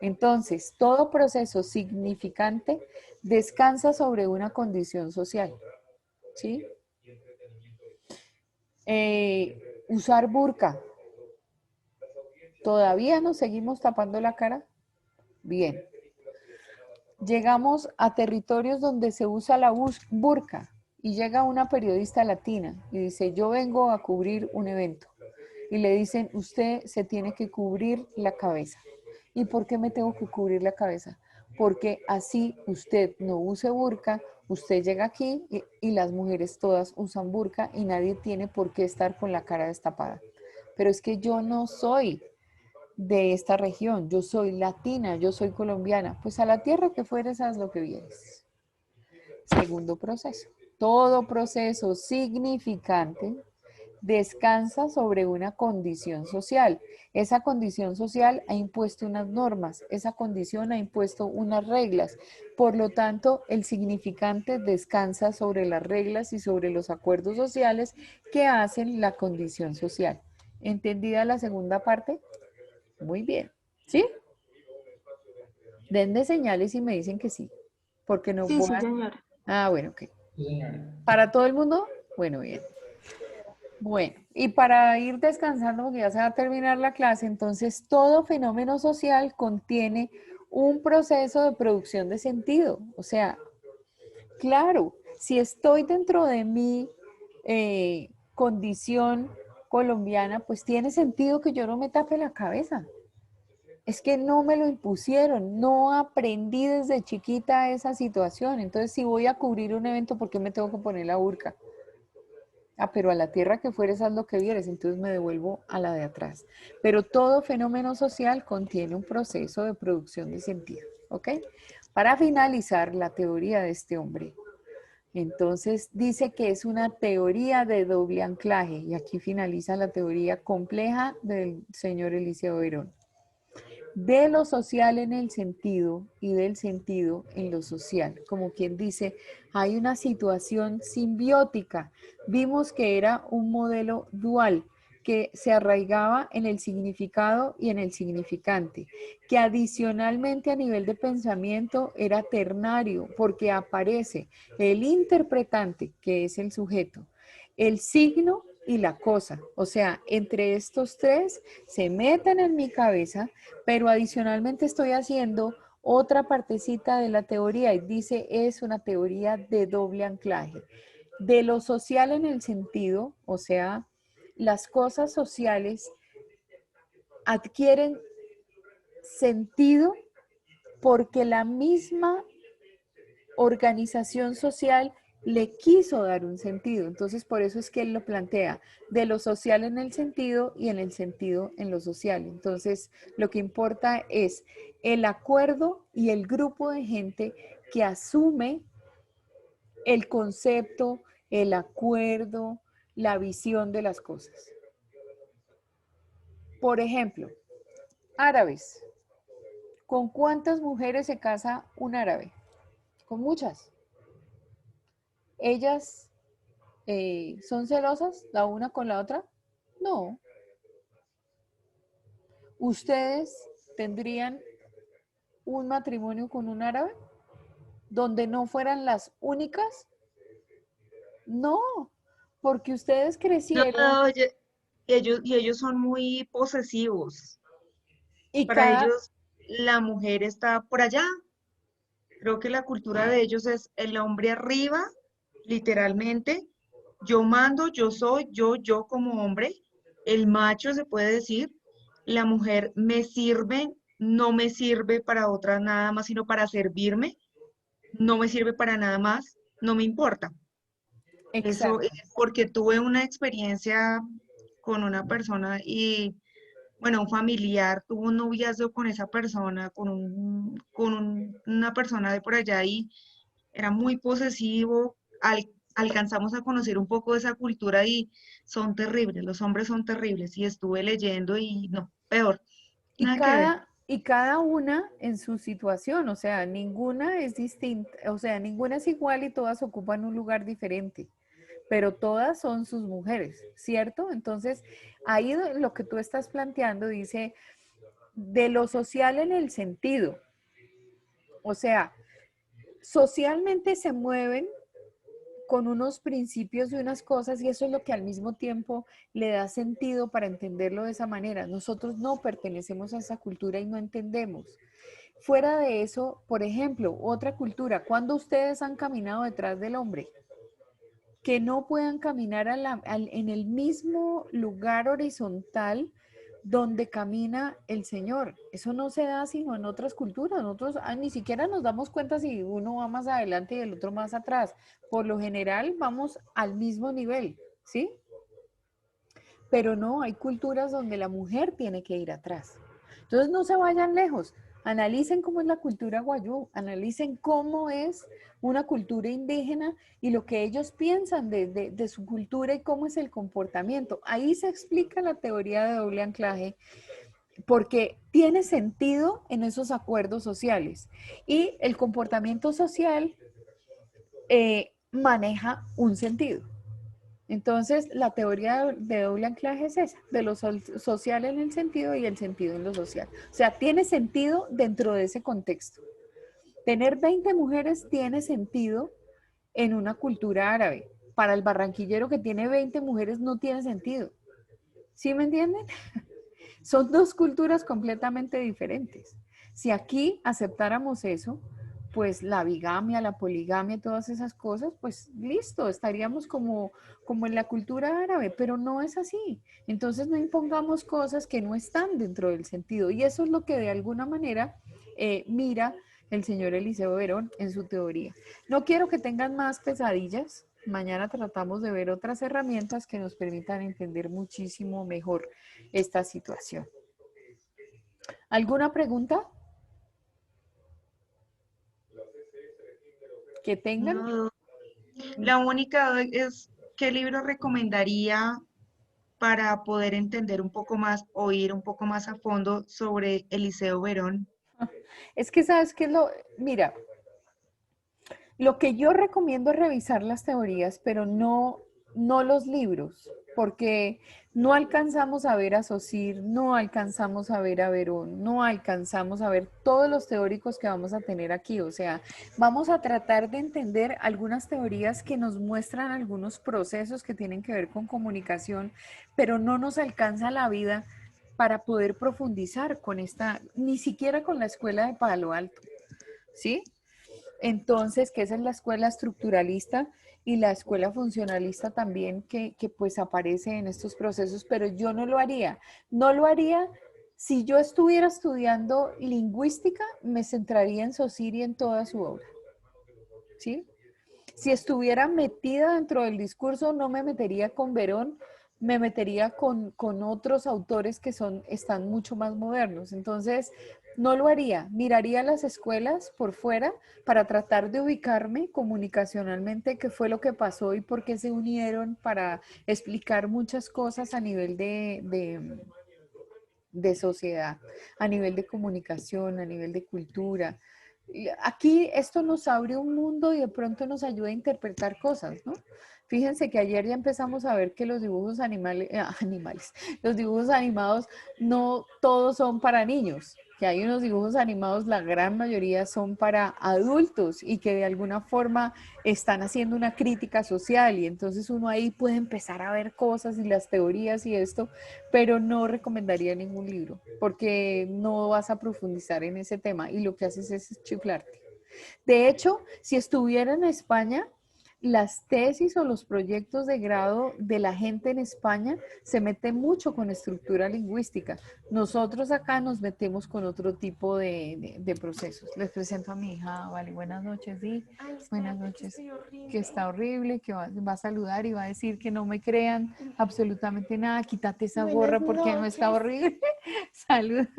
Entonces, todo proceso significante descansa sobre una condición social. ¿Sí? Usar burka. ¿Todavía nos seguimos tapando la cara? Bien. Llegamos a territorios donde se usa la burka y llega una periodista latina y dice, yo vengo a cubrir un evento. Y le dicen, usted se tiene que cubrir la cabeza. ¿Y por qué me tengo que cubrir la cabeza? Porque así usted no use burka, usted llega aquí y las mujeres todas usan burka y nadie tiene por qué estar con la cara destapada. Pero es que yo no soy de esta región, yo soy latina, yo soy colombiana, pues a la tierra que fueres haz lo que vienes. Segundo proceso, todo proceso significante descansa sobre una condición social. Esa condición social ha impuesto unas normas, esa condición ha impuesto unas reglas, por lo tanto el significante descansa sobre las reglas y sobre los acuerdos sociales que hacen la condición social. ¿Entendida la segunda parte? Muy bien. ¿Sí? Denme señales y me dicen que sí. Porque no Sí, voy sí, a... señora. Ah, bueno, ok. Sí, señora. ¿Para todo el mundo? Bueno, bien. Bueno, y para ir descansando, porque ya se va a terminar la clase, entonces todo fenómeno social contiene un proceso de producción de sentido. O sea, claro, si estoy dentro de mi condición colombiana, pues tiene sentido que yo no me tape la cabeza. Es que no me lo impusieron, no aprendí desde chiquita esa situación. Entonces, si voy a cubrir un evento, ¿por qué me tengo que poner la burka? Ah, pero a la tierra que fueres haz lo que vieres, entonces me devuelvo a la de atrás. Pero todo fenómeno social contiene un proceso de producción de sentido, ¿ok? Para finalizar la teoría de este hombre, entonces dice que es una teoría de doble anclaje y aquí finaliza la teoría compleja del señor Eliseo Verón. De lo social en el sentido y del sentido en lo social. Como quien dice, hay una situación simbiótica. Vimos que era un modelo dual que se arraigaba en el significado y en el significante, que adicionalmente a nivel de pensamiento era ternario porque aparece el interpretante, que es el sujeto, el signo y la cosa. O sea, entre estos tres se meten en mi cabeza, pero adicionalmente estoy haciendo otra partecita de la teoría y dice es una teoría de doble anclaje. De lo social en el sentido, o sea, las cosas sociales adquieren sentido porque la misma organización social le quiso dar un sentido. Entonces, por eso es que él lo plantea, de lo social en el sentido y en el sentido en lo social. Entonces, lo que importa es el acuerdo y el grupo de gente que asume el concepto, el acuerdo, la visión de las cosas. Por ejemplo, árabes. ¿Con cuántas mujeres se casa un árabe? Con muchas. ¿Ellas son celosas la una con la otra? No. ¿Ustedes tendrían un matrimonio con un árabe donde no fueran las únicas? No, porque ustedes crecieron. No, ellos son muy posesivos. Y Para ellos, la mujer está por allá. Creo que la cultura de ellos es el hombre arriba, literalmente. Yo mando, yo soy, yo como hombre. El macho se puede decir. La mujer me sirve, no me sirve para otra nada más, sino para servirme. No me sirve para nada más, no me importa. Exacto. Eso, porque tuve una experiencia con una persona y, bueno, un familiar tuvo un noviazgo con esa persona, una persona de por allá y era muy posesivo. Alcanzamos a conocer un poco de esa cultura y son terribles, los hombres son terribles. Y estuve leyendo y no, peor. Nada que ver. Y cada una en su situación, o sea, ninguna es distinta, o sea, ninguna es igual y todas ocupan un lugar diferente, pero todas son sus mujeres, ¿cierto? Entonces, ahí lo que tú estás planteando dice, de lo social en el sentido, o sea, socialmente se mueven con unos principios y unas cosas y eso es lo que al mismo tiempo le da sentido para entenderlo de esa manera. Nosotros no pertenecemos a esa cultura y no entendemos. Fuera de eso, por ejemplo, otra cultura, cuando ustedes han caminado detrás del hombre, que no puedan caminar en el mismo lugar horizontal donde camina el Señor. Eso no se da sino en otras culturas. Nosotros ni siquiera nos damos cuenta si uno va más adelante y el otro más atrás. Por lo general vamos al mismo nivel, ¿sí? Pero no, hay culturas donde la mujer tiene que ir atrás. Entonces no se vayan lejos. Analicen cómo es la cultura guayú, analicen cómo es una cultura indígena y lo que ellos piensan de su cultura y cómo es el comportamiento. Ahí se explica la teoría de doble anclaje porque tiene sentido en esos acuerdos sociales y el comportamiento social maneja un sentido. Entonces, la teoría de doble anclaje es esa, de lo social en el sentido y el sentido en lo social. O sea, tiene sentido dentro de ese contexto. Tener 20 mujeres tiene sentido en una cultura árabe. Para el barranquillero que tiene 20 mujeres no tiene sentido. ¿Sí me entienden? Son dos culturas completamente diferentes. Si aquí aceptáramos eso, pues la bigamia, la poligamia, todas esas cosas, pues listo, estaríamos como en la cultura árabe, pero no es así. Entonces no impongamos cosas que no están dentro del sentido. Y eso es lo que de alguna manera mira el señor Eliseo Verón en su teoría. No quiero que tengan más pesadillas. Mañana tratamos de ver otras herramientas que nos permitan entender muchísimo mejor esta situación. ¿Alguna pregunta? ¿Que tengan? No. La única es, ¿qué libro recomendaría para poder entender un poco más o ir un poco más a fondo sobre Eliseo Verón? Es que sabes que mira, lo que yo recomiendo es revisar las teorías, pero no los libros, porque no alcanzamos a ver a Saussure, no alcanzamos a ver a Verón, no alcanzamos a ver todos los teóricos que vamos a tener aquí. O sea, vamos a tratar de entender algunas teorías que nos muestran algunos procesos que tienen que ver con comunicación, pero no nos alcanza la vida para poder profundizar con ni siquiera con la escuela de Palo Alto, ¿sí? Entonces, que esa es la escuela estructuralista y la escuela funcionalista también que pues aparece en estos procesos, pero yo no lo haría. No lo haría Si yo estuviera estudiando lingüística, me centraría en Saussure y en toda su obra, ¿sí? Si estuviera metida dentro del discurso, no me metería con Verón, me metería con otros autores que están mucho más modernos. Entonces, no lo haría. Miraría las escuelas por fuera para tratar de ubicarme comunicacionalmente qué fue lo que pasó y por qué se unieron para explicar muchas cosas a nivel de sociedad, a nivel de comunicación, a nivel de cultura. Aquí esto nos abre un mundo y de pronto nos ayuda a interpretar cosas, ¿no? Fíjense que ayer ya empezamos a ver que los dibujos los dibujos animados no todos son para niños, que hay unos dibujos animados, la gran mayoría son para adultos y que de alguna forma están haciendo una crítica social y entonces uno ahí puede empezar a ver cosas y las teorías y esto, pero no recomendaría ningún libro porque no vas a profundizar en ese tema y lo que haces es chiflarte. De hecho, si estuviera en España, las tesis o los proyectos de grado de la gente en España se meten mucho con estructura lingüística. Nosotros acá nos metemos con otro tipo de procesos. Les presento a mi hija, vale, buenas noches, sí, buenas noches, que está horrible, que va a saludar y va a decir que no me crean absolutamente nada, quítate esa gorra porque no está horrible. Saluda,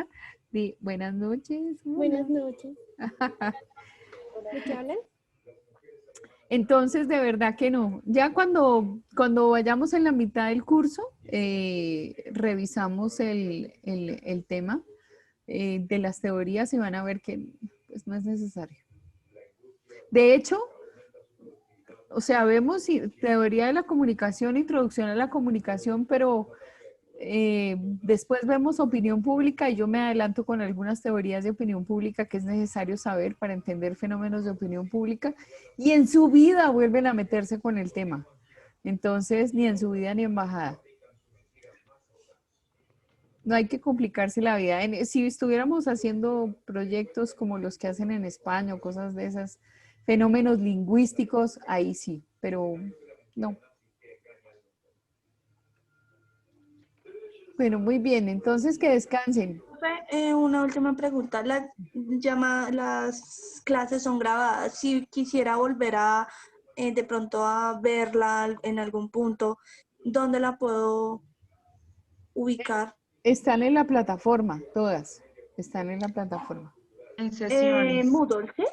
di, buenas noches. Buenas noches. ¿De qué hablan? Entonces, de verdad que no. Ya cuando vayamos en la mitad del curso, revisamos el tema de las teorías y van a ver que pues, no es necesario. De hecho, o sea, vemos teoría de la comunicación, introducción a la comunicación, pero después vemos opinión pública y yo me adelanto con algunas teorías de opinión pública que es necesario saber para entender fenómenos de opinión pública y en su vida vuelven a meterse con el tema. Entonces, ni en su vida ni en bajada. No hay que complicarse la vida. Si estuviéramos haciendo proyectos como los que hacen en España o cosas de esas, fenómenos lingüísticos, ahí sí, pero no. Bueno, muy bien, entonces que descansen. Una última pregunta. Las clases son grabadas. Si quisiera volver a de pronto a verla en algún punto, ¿dónde la puedo ubicar? Están en la plataforma, todas. Están en la plataforma. En sesiones. Moodle, ¿sí?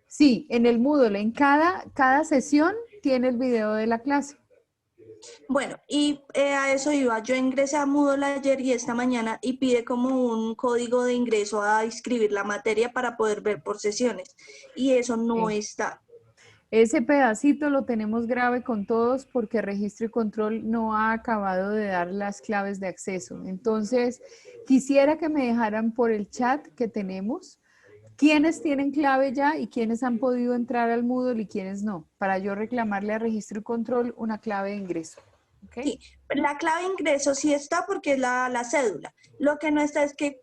Sí, en el Moodle. En cada sesión tiene el video de la clase. Bueno, y a eso iba. Yo ingresé a Moodle ayer y esta mañana y pide como un código de ingreso a inscribir la materia para poder ver por sesiones. Y eso no está. Ese pedacito lo tenemos grave con todos porque Registro y Control no ha acabado de dar las claves de acceso. Entonces, quisiera que me dejaran por el chat que tenemos quiénes tienen clave ya y quiénes han podido entrar al Moodle y quiénes no, para yo reclamarle a Registro y Control una clave de ingreso. ¿Okay? Sí, la clave de ingreso sí está porque es la cédula. Lo que no está es que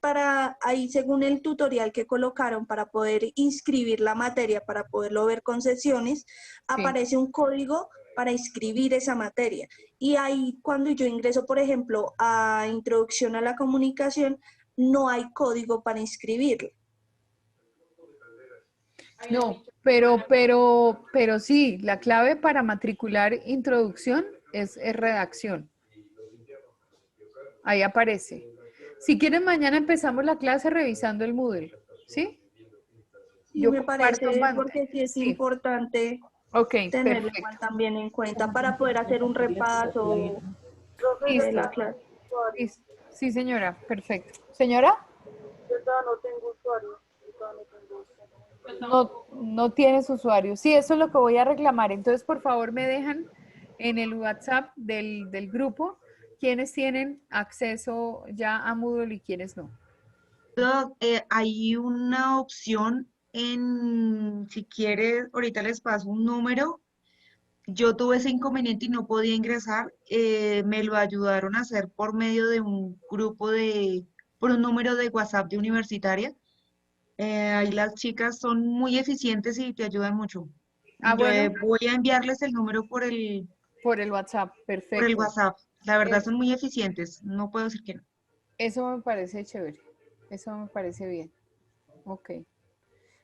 ahí, según el tutorial que colocaron para poder inscribir la materia, para poderlo ver con sesiones, aparece un código para inscribir esa materia. Y ahí cuando yo ingreso, por ejemplo, a Introducción a la Comunicación, no hay código para inscribirlo. No, pero sí, la clave para matricular introducción es redacción. Ahí aparece. Si quieren, mañana empezamos la clase revisando el Moodle, ¿sí? Sí, me parece, porque sí es importante tenerlo también en cuenta para poder hacer un repaso de la clase. Sí, señora, perfecto. ¿Señora? Yo todavía no tengo usuario. No tienes usuario. Sí, eso es lo que voy a reclamar. Entonces, por favor, me dejan en el WhatsApp del grupo quiénes tienen acceso ya a Moodle y quiénes no. Hay una opción si quieres, ahorita les paso un número. Yo tuve ese inconveniente y no podía ingresar. Me lo ayudaron a hacer por medio de un grupo por un número de WhatsApp de universitaria. Ahí las chicas son muy eficientes y te ayudan mucho. Bueno. Voy a enviarles el número por el WhatsApp, perfecto. Por el WhatsApp. La verdad son muy eficientes, no puedo decir que no. Eso me parece chévere. Eso me parece bien. Ok.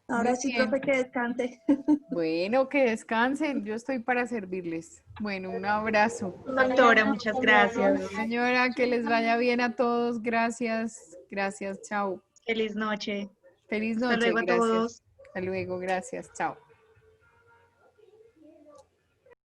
Ahora Muy sí, bien. profe, que descanse. Bueno, que descansen. Yo estoy para servirles. Bueno, un abrazo. Doctora, muchas gracias. Señora, que les vaya bien a todos. Gracias. Gracias. Chao. Feliz noche. Feliz Hasta noche. luego a Gracias. todos. Hasta luego. Gracias. Chao.